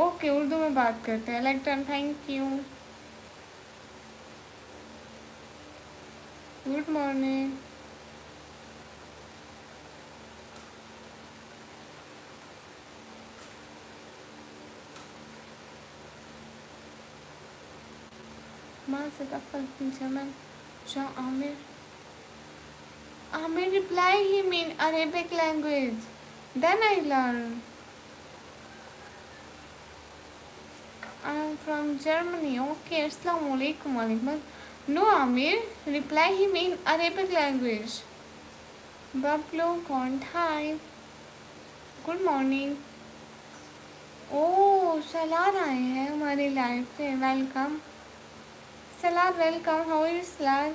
ओके, उर्दू में बात करते हैं। लेक्टन, thank you. Good morning. Master Tafal in German. Jean Amir. Amir reply him in Arabic language. Then I learn. I'm from Germany. Okay, Assalamu alaikum. Alaikum. No, Amir. Reply him in Arabic language. Bablo Kont. Hi. Good morning. Oh Salar आए हैं हमारी life पे. Welcome Salar. Welcome. How is Salar?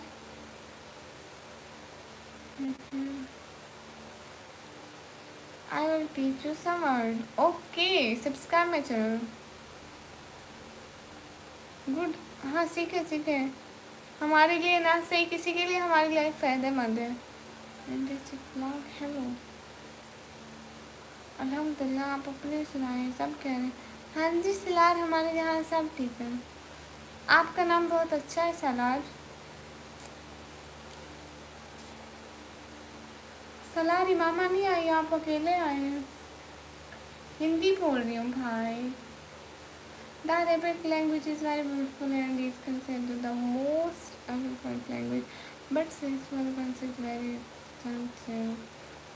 I will teach you some word. Okay subscribe my channel. Good. हाँ सीखे सीखे. हमारे लिए ना सही किसी के लिए हमारी लाइफ फ़ायदेमंद है. हेलो. अल्हम्दुलिल्लाह. आप अपने सुनाए. सब कह रहे हैं हाँ जी सलार. हमारे यहाँ सब ठीक है. आपका नाम बहुत अच्छा है सलार. सलार इमामा नहीं आई. आप अकेले आए हैं. हिंदी बोल रही हूँ भाई. The Arabic language is very beautiful and is considered the most eloquent language, but sexual concept very extensive.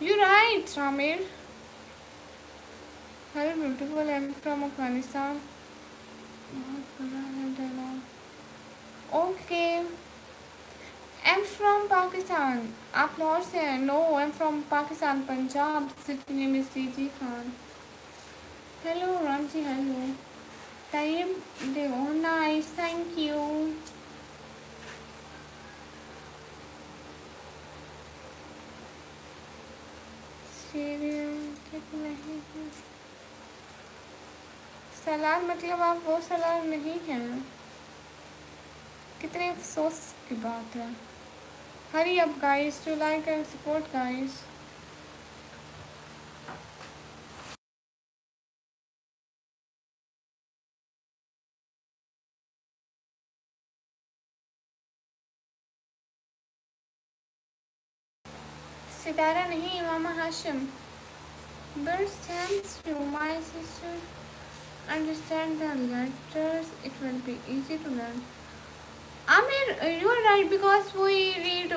You're right, Ramir. Very beautiful. I'm from Afghanistan. Okay. I'm from Pakistan. आप लाहौर से हैं? No, I'm from Pakistan, Punjab. City name is DG Khan. Hello, Ramji. Hello. Tayyib, they were nice. Thank you. Salaar मतलब आप वो सलार नहीं हैं. कितने अफसोस की बात है. Hurry up guys to like and support guys. Sitara नहीं Imama Hashim. But since you, my sister, understand the letters, it will be easy to learn. Amir, you are right because we read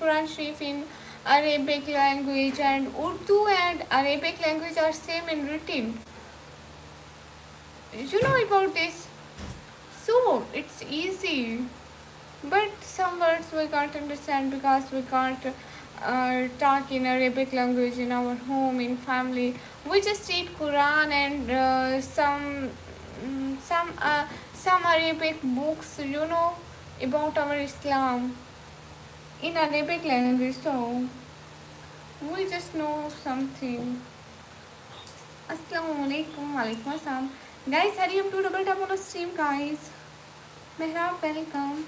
Quran Sharif in Arabic language, and Urdu and Arabic language are same in written. You know about this, so it's easy. But some words we can't understand because we can't talk in Arabic language in our home, in family. We just read Quran and some Arabic books, you know, about our Islam in Arabic language. So we just know something. Assalamu alaikum. Walaikum assalam. Guys, hurry up to double tap on the stream, guys. Mehrab, welcome.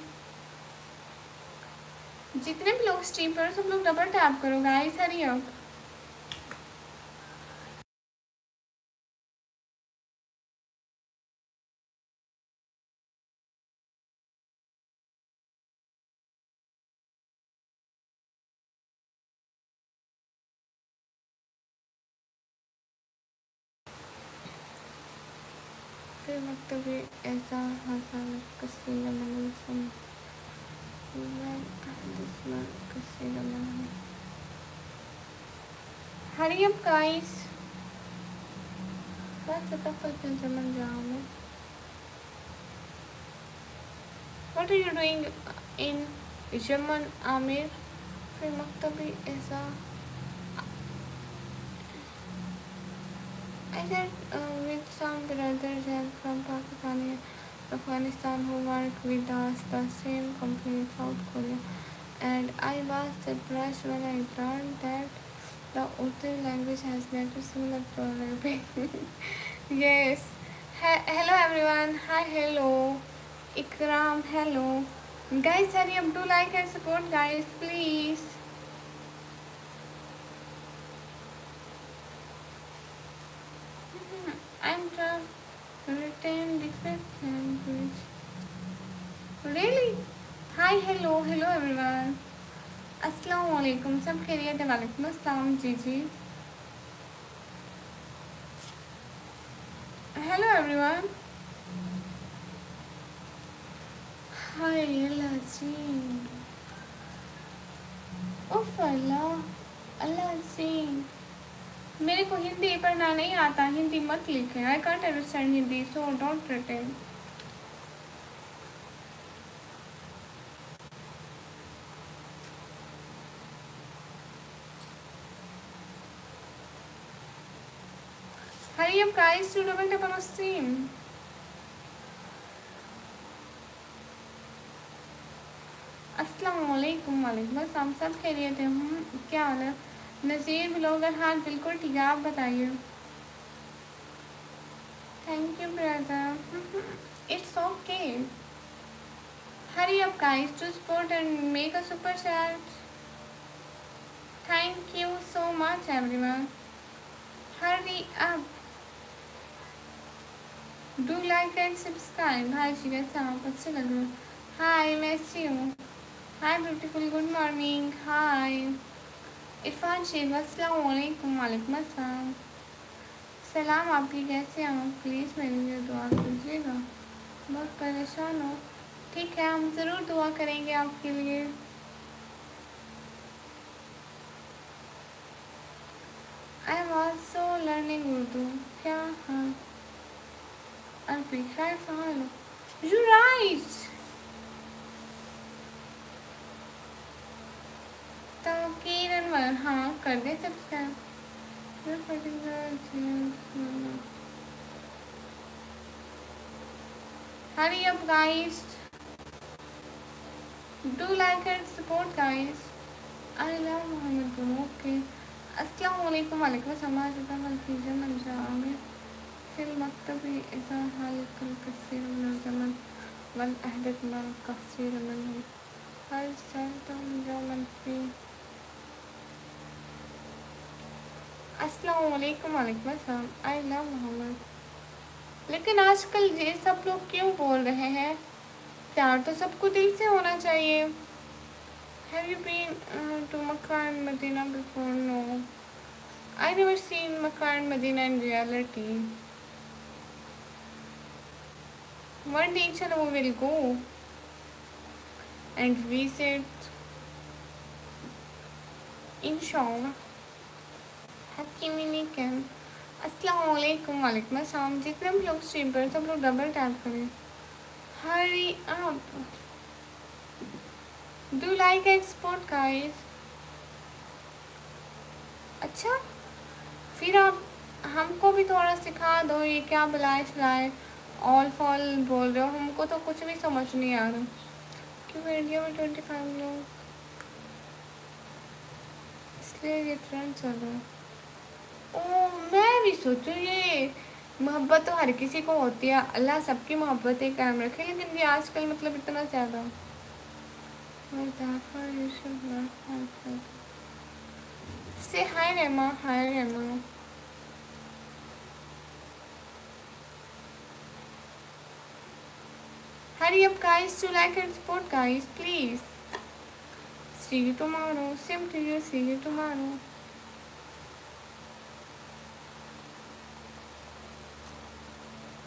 जितने भी लोग stream पर सब लोग double tap करो guys. Hurry up. फिर मतलब ऐसा हंसा कसीला मन सम कसीला मन. हरी अप गाइस. बस तफल फिर जमन जाओ मैं. What are you doing in Yemen, Amir? फिर मतलब ऐसा. I said with some brothers and from Pakistan, Afghanistan who work with us, the same company in South Korea, and I was surprised when I learned that the Urdu language has letters similar to Arabic. Yes. Hello everyone. Hi, hello. Ikram, hello. Guys, hurry up, do like and support, guys, please. I'm just written different language. Really? Hi, hello, hello everyone. अस्सलाम वालेकुम. सब खैरियत है? वालेकुम अस्सलाम. जी जी. Hello everyone. हाय अल्लाह जी। उफ अल्लाह। अल्लाह जी। मेरे को हिंदी पढ़ना नहीं आता, हिंदी मत लिखे। I can't understand Hindi, so don't pretend. Hurry up guys to double tap on our stream. अस्सलाम वालेकुम। वालेकुम बस हम सब कह रहे थे हम क्या हाल है? नज़ीर ब्लॉगर, हाँ बिल्कुल ठीक है, आप बताइए। Thank you brother, it's okay. Hurry up guys to support and make a super chat. Thank you so much everyone. Hurry up, do like and subscribe. Hi ji, कैसे आप? अच्छे लग रहे हो। हाय मैं अच्छी हूँ। Hi beautiful, good morning. Hi Irfan Sheikh, अस्सलाम वालेकुम। वालेकुम अस्सलाम। सलाम आपकी, कैसे हैं आप? प्लीज़ मेरे लिए दुआ कीजिएगा, बहुत परेशान हो। ठीक है, हम ज़रूर दुआ करेंगे आपके लिए। I am also learning Urdu. क्या? हाँ अरबी, खैर फ़ाल यू राइट। तवकीर अनवर, हाँ कर दे subscribe. Hurry up guys, do like and support guys. I love Mohammad. Okay, अस्सलाम वालेकुम। वालेकुम अस्सलाम। कीजिए मंजामिर फिल मकतबी इज़ा हाल कल कसीर मिनल ज़मन वल अहदत मा कसीर मिनहुम हल सल्तम यौमन फी। अस्सलाम वालेकुम। वालेकुम अस्सलाम। I love Muhammad. लेकिन आजकल ये सब लोग क्यों बोल रहे हैं? प्यार तो सबको दिल से होना चाहिए। Have you been to Mecca and Medina before? No, I never seen Makkah and Medina in reality. One day inshallah we will go and visit, inshallah. Hakimini can. अस्सलाम वालेकुम। वालेकुम अस्सलाम। जितने भी लोग स्ट्रीम पर सब लोग डबल टैप करें। Hurry up, do like and support guys. अच्छा, फिर आप हमको भी थोड़ा सिखा दो, ये क्या बुलाए चलाए ऑल फॉल बोल रहे हो, हमको तो कुछ भी समझ नहीं आ रहा। क्यों इंडिया में 25 लोग, इसलिए ये ट्रेंड चल रहा है। ओ मैं भी सोचूं, ये मोहब्बत तो हर किसी को होती है, अल्लाह सबकी मोहब्बतें कायम रखे, लेकिन ये आजकल मतलब इतना ज़्यादा। से हाय रेमा। हाय रेमा। Hurry up guys to like and support guys, please. See you tomorrow. Same to you. See you tomorrow.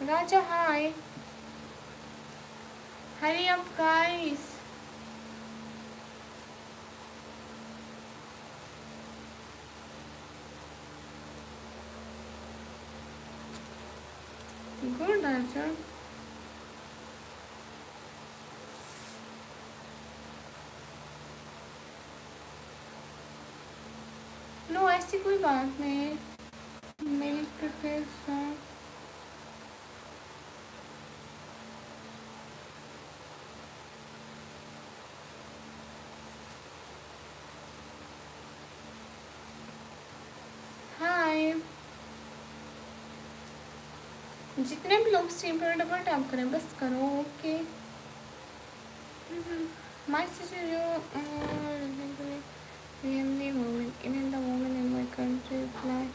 Raja, hi. Hurry up guys. Good Raja. No ऐसी कोई बात नहीं। मिल्क के साथ हाय। जितने भी लोग स्ट्रीम पर डबल टैप करें, बस करो। ओके। माय सिस्टर जो really woman, even the woman in my country apply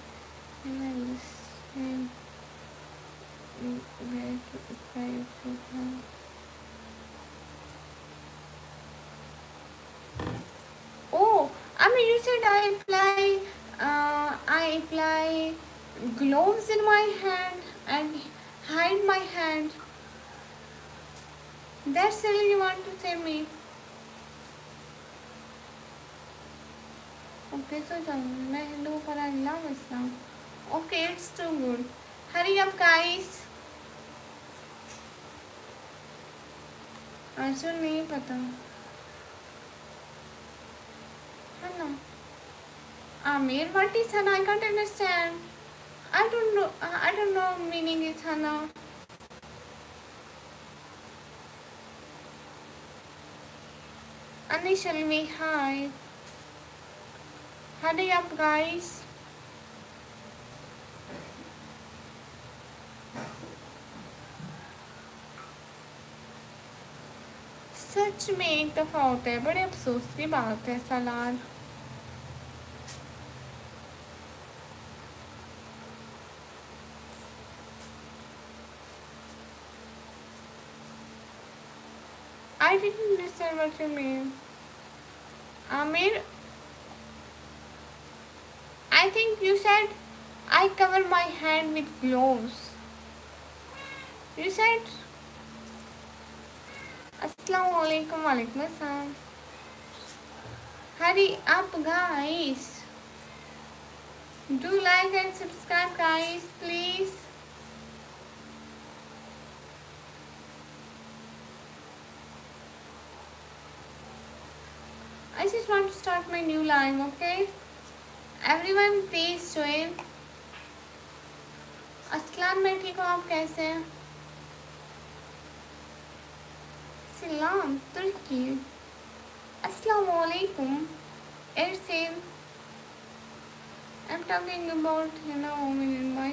and I listen where to apply to her. Oh, I mean you said I apply gloves in my hand and hide my hand. That's silly you want to say me. Okay, so मैं हिंदू पर इस्लाम इस्लाम. Okay, it's too good. Hurry up, guys. Answer नहीं पता है ना. Amir, what is Hana? I can't understand. I don't know. I don't know meaning is Hana. Initially, hi. Hurry up, guys. सच में एक दफ़ा होता है, बड़े अफसोस की बात है Salaar. I didn't understand what you mean. Amir, I think you said I cover my hand with gloves. You said Assalamu alaikum walaikum assalam. Hurry up, guys. Do like and subscribe, guys, please. I just want to start my new live, okay? Everyone, please join. अस्सलाम, मैं ठीक हूँ, आप कैसे हैं? सलाम तुर्की. अस्सलामु अलैकुम. Ersin. I'm talking about, women in my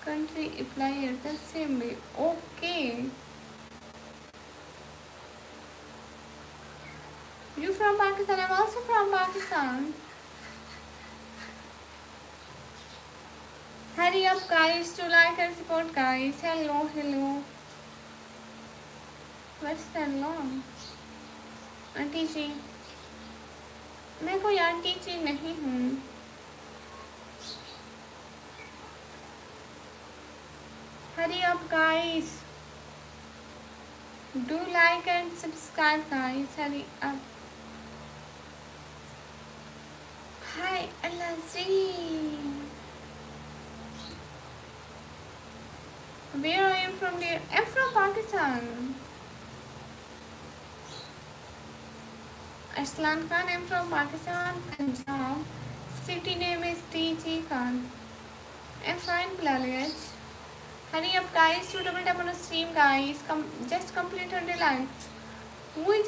country apply it the same way. Okay. You from Pakistan? I'm also from Pakistan. Hurry up, guys, to like and support, guys. Hello, hello. What's that long? Aunty ji, मैं कोई aunty जी नहीं हूँ. Hurry up, guys. Do like and subscribe, guys. Hurry up. Hi, Alazim. Where are you from, dear? I'm from Pakistan. Arslan Khan, I'm from Pakistan, Punjab. City name is TG Khan. I'm fine, Bilal. Hurry up, guys, to double tap on the stream, guys. Just complete 100 likes. We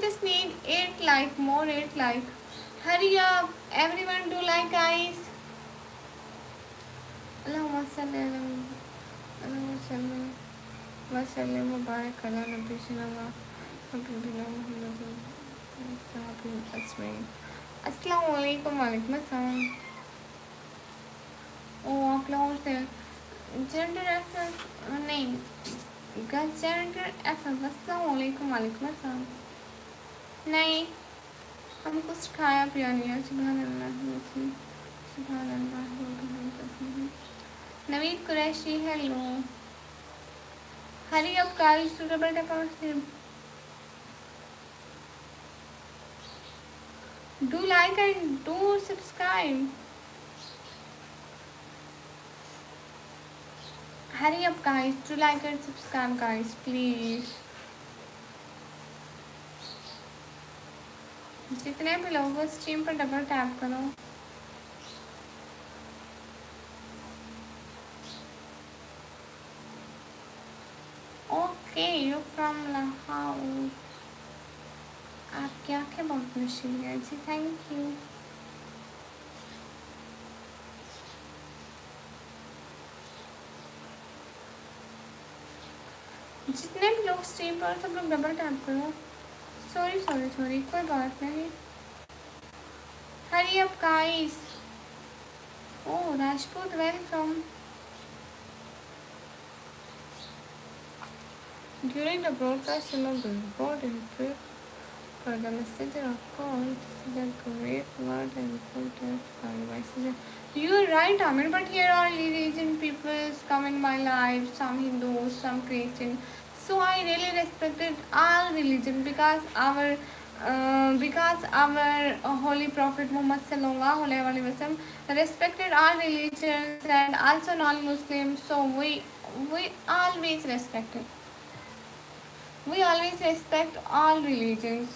just need 8 like, more 8 like. Hurry up, everyone, do like, guys. Allahumma salli wa sallim wa barik ala nabiyyina wa habibina Muhammadin wa sahbihi ajma'in. अस्सलाम वालेकुम वालेकुम अस्सलाम. ओ आप लोगों से gender F नहीं girls gender F. अस्सलाम वालेकुम वालेकुम अस्सलाम. नहीं, हम कुछ खाया पिया नहीं है. सुभान अल्लाह, सुभान अल्लाह. Naveed Qureshi, hello. Hurry up guys to double tap on stream. Do like and do subscribe. Hurry up, guys, to like and subscribe, guys, please. जितने भी लोग हो स्ट्रीम पर डबल टैप करो. Okay, you from Lahore. आपकी आँखें बहुत नशीली है जी. Thank you. जितने भी लोग स्ट्रीम पर सब लोग डबल टैप करो. सॉरी सॉरी सॉरी, कोई बात नहीं. हरी up guys. Oh Rajput, welcome. During the broadcast, the board input for the messenger of God, this is a great word and quoted by messenger. You are right, Amir, but here are religion people come in my life, some Hindus, some Christians, So I really respected all religion because our holy prophet Muhammad sallallahu alaihi wasallam respected all religions and also non-Muslims. So we always respected. We always respect all religions.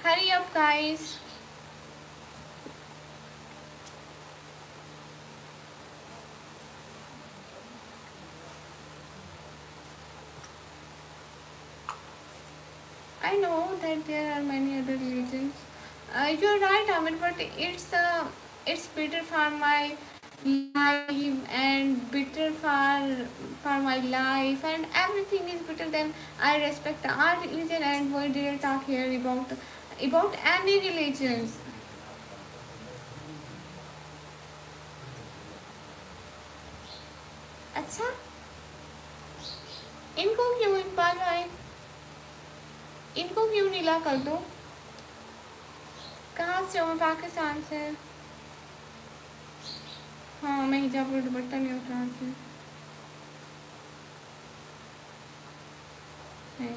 Hurry up, guys. I know that there are many other religions. You're right, Amit, but it's better for my life and better for my life and everything is better than I respect our religion and we didn't talk here about any religions. अच्छा इनको क्यों इकबाल भाई इनको क्यों नीला कर दो कहाँ से हो मैं पाकिस्तान से हाँ मैं हिजाब और दुपट्टा नहीं उतारती है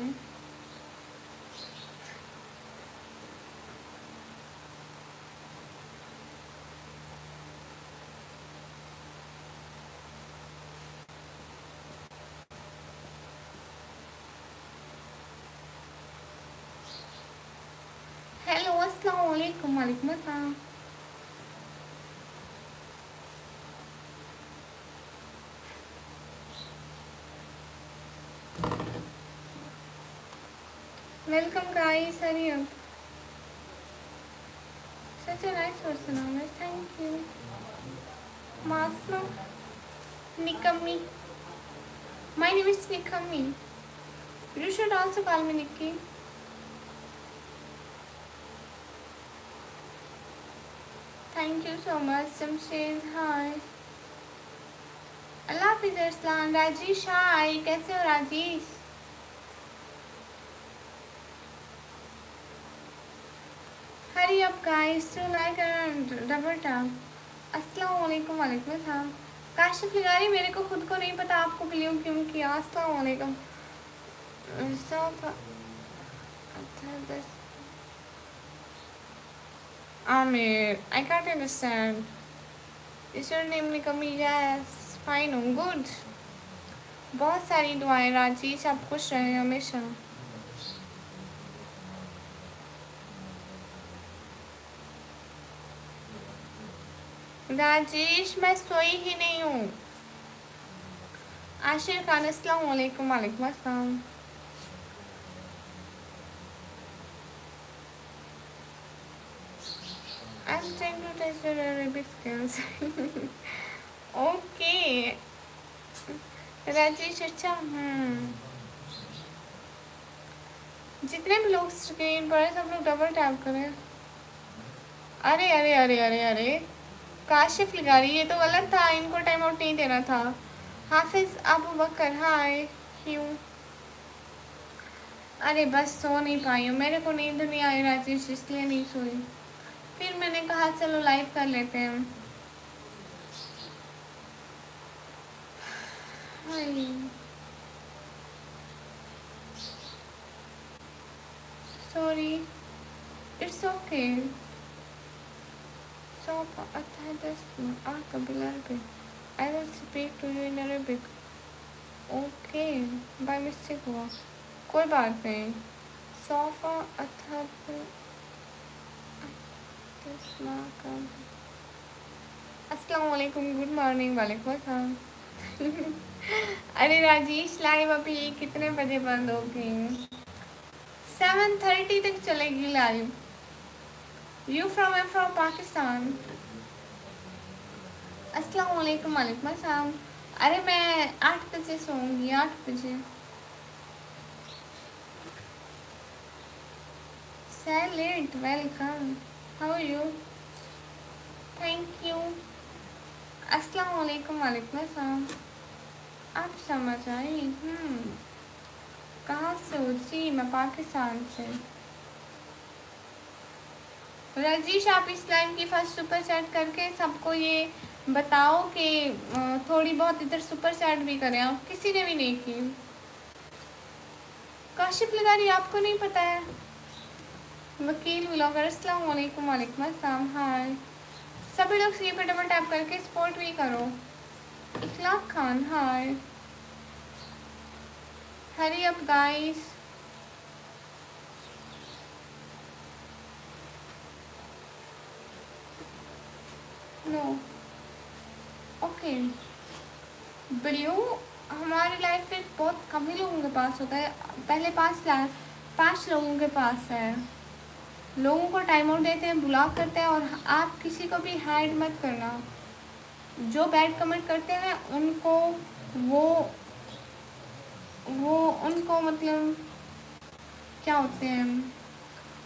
हेलो अस्सलाम वालेकुम वालेकुम अस्सलाम welcome guys hurry up such a nice person Ahmed thank you Masma Nikami my name is Nikami you should also call me Nikki thank you so much Jamshed hi Allah Hafiz Arslan Rajesh hi कैसे हो Rajesh Hurry up guys to like and double tap अस्सलाम वालेकुम वालेकुम अस्सलाम काशिफ लिगारी मेरे को खुद को नहीं पता आपको ब्लू क्यों किया अस्सलाम वालेकुम Amir I can't understand is your name Nikami yes fine हूँ good बहुत सारी दुआएं राजेश आप खुश रहे हमेशा राजेश मैं सोई ही नहीं हूँ आशिर खान अस्सलाम वालेकुम वालेकुम अस्सलाम I'm trying to test your Arabic skills okay Rajesh अच्छा जितने भी लोग स्क्रीन पर सब लोग डबल टैप करें अरे अरे अरे अरे अरे काशिफ लिगारी ये तो गलत था इनको टाइम आउट नहीं देना था हाफिज अबू बकर हाय क्यों अरे बस सो नहीं पाई हूँ मेरे को नींद नहीं आई राजेश इसलिए नहीं सोई फिर मैंने कहा चलो लाइव कर लेते हैं sorry it's okay سوف أتحدث معك بالعربي I will speak to you in Arabic okay by mistake हुआ कोई बात नहीं سوف أتحدث معك अस्सलाम वालेकुम गुड मॉर्निंग वालेकुम अस्सलाम अरे राजेश लाइव अभी कितने बजे बंद होगी 7:30 तक चलेगी live You from I'm from Pakistan. अस्सलाम वालेकुम वालेकुम अस्सलाम अरे मैं 8 बजे सोऊंगी 8 बजे Salad welcome how are you thank you अस्सलाम वालेकुम वालेकुम अस्सलाम आप समझ आई कहाँ से हो जी मैं पाकिस्तान से रजीश आप इस लाइव की फर्स्ट सुपर चैट करके सबको ये बताओ कि थोड़ी बहुत इधर सुपर चैट भी करें, आप किसी ने भी नहीं की। काशिफ लगारी आपको नहीं पता है? वकील ब्लॉगर अस्सलाम वालेकुम। वालेकुम अस्सलाम। हाय सभी लोग, सी पे डबल टैप करके सपोर्ट भी करो। Ikhlaq Khan hi. Hurry up guys. No okay. Blue हमारी लाइफ में बहुत कम ही लोगों के पास होता है। पहले 5 लोगों के पास है। लोगों को टाइम आउट देते हैं, ब्लॉक करते हैं, और आप किसी को भी हाइड मत करना। जो बैड कमेंट करते हैं उनको वो वो उनको मतलब क्या होते हैं,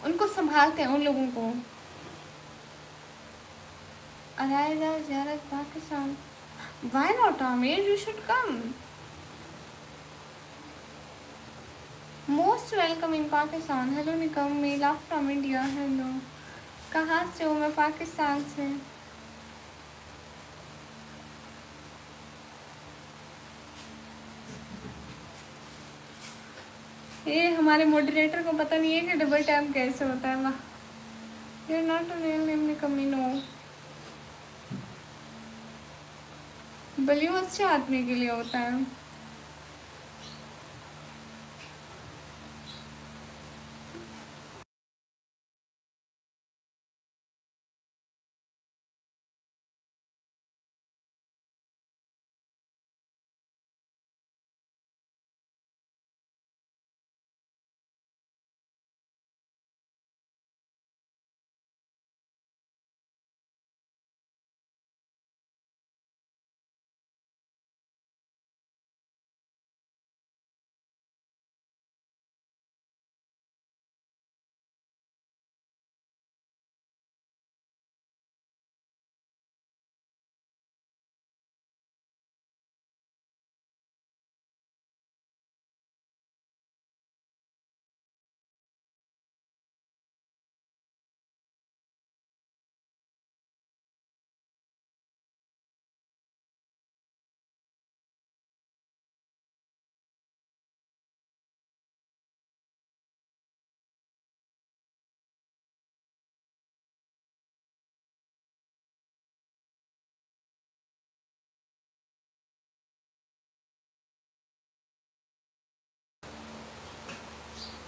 उनको संभालते हैं उन लोगों को। अराइजा ज़ियारत Pakistan, why not Aamir, you should come. Most welcome in Pakistan. Hello Nikam, Mela from India. Hello, कहाँ से हो? मैं पाकिस्तान से। ये हमारे मॉडरेटर को पता नहीं है कि डबल टैप कैसे होता है। वाह, you not a real name Nikam, no. बलियो अच्छे आदमी के लिए होता है।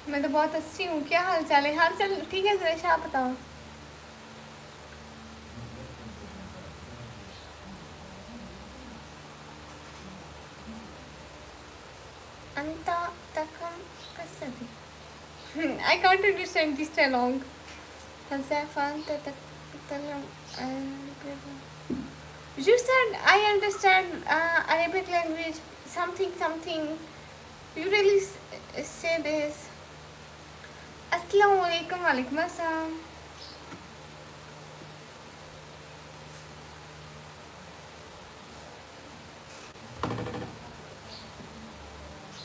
मैं तो बहुत अच्छी हूँ। क्या हाल चाल है? हाल चाल ठीक है सुरेश, आप बताओ। अंता तकम कसदी। I can't understand this dialogue. Hazafa anta takalam. You said I understand Arabic language. Something something. You really say this. Assalamu alaikum. Walaikum assalam.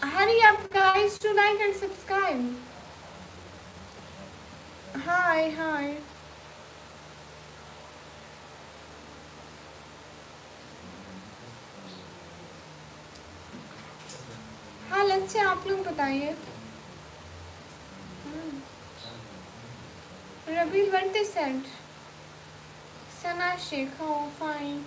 Hurry up guys to like and subscribe. Hi, hi. हाल अच्छे, आप लोग बताइए। Rabil, what they said? सना शेख, हो fine.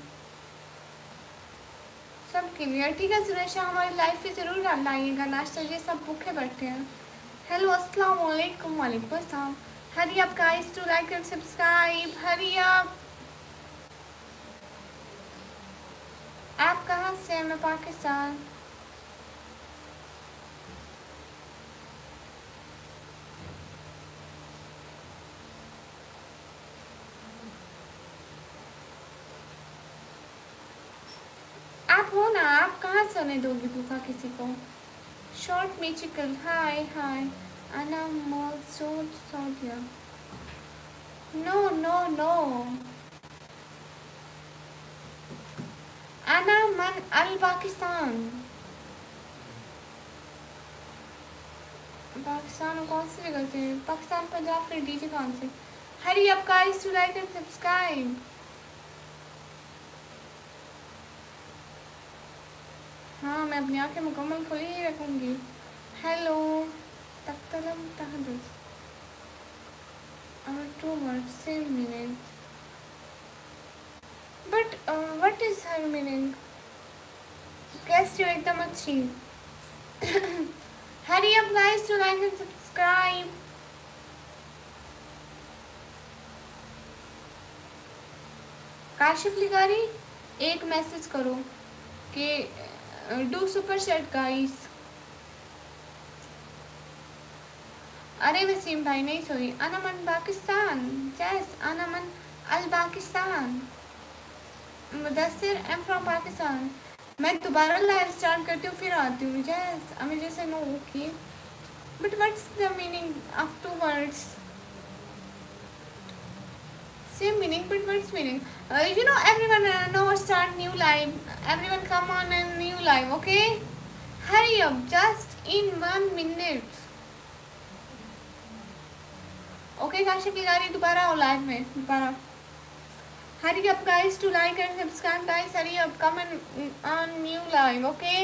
सब clear, ठीक है सुरेशा, हमारी life में ज़रूर लाइएगा नाश्ता, ये सब भूखे बैठे हैं। हेलो अस्सलाम वालेकुम। वालेकुम अस्सलाम। Hurry up guys to like and subscribe, hurry up. आप कहाँ से हैं? मैं पाकिस्तान। आप हो ना, आप कहाँ से होने दोगे भूखा किसी को? शॉर्ट म्यूजिकल, हाय हाय। अना मोल्सोडिया, नो नो नो। अना मन अल पाकिस्तान। पाकिस्तान कौन सी जगह से? पाकिस्तान, पंजाब, फिर डीजे कौन से? Hurry up guys to like and subscribe. मैं अपनी आंखें मुकम्मल खुली ही रखूँगी। हेलो तकतलम तहदुस, our two words same meaning, but what is her meaning? कैसे हो एकदम अच्छी? Hurry up guys to like and subscribe. Kashif लिगारी एक मैसेज करो कि डू सुपर चैट गाइस। अरे वसीम भाई नहीं सॉरी, अना मन पाकिस्तान, यस अना मन अल पाकिस्तान, मुदस्सिर एम फ्रॉम पाकिस्तान। मैं दोबारा लाइव स्टार्ट करती हूँ फिर आती हूँ, yes I just know okay, but what's the meaning of two words? Same meaning, but what's meaning? You know, everyone know start new live. Everyone come on a new live, okay? Hurry up, just in 1 minute. Okay, Kashif लिगारी दोबारा आओ live में दोबारा. Hurry up guys to like and subscribe guys. Hurry up, come on new live, okay?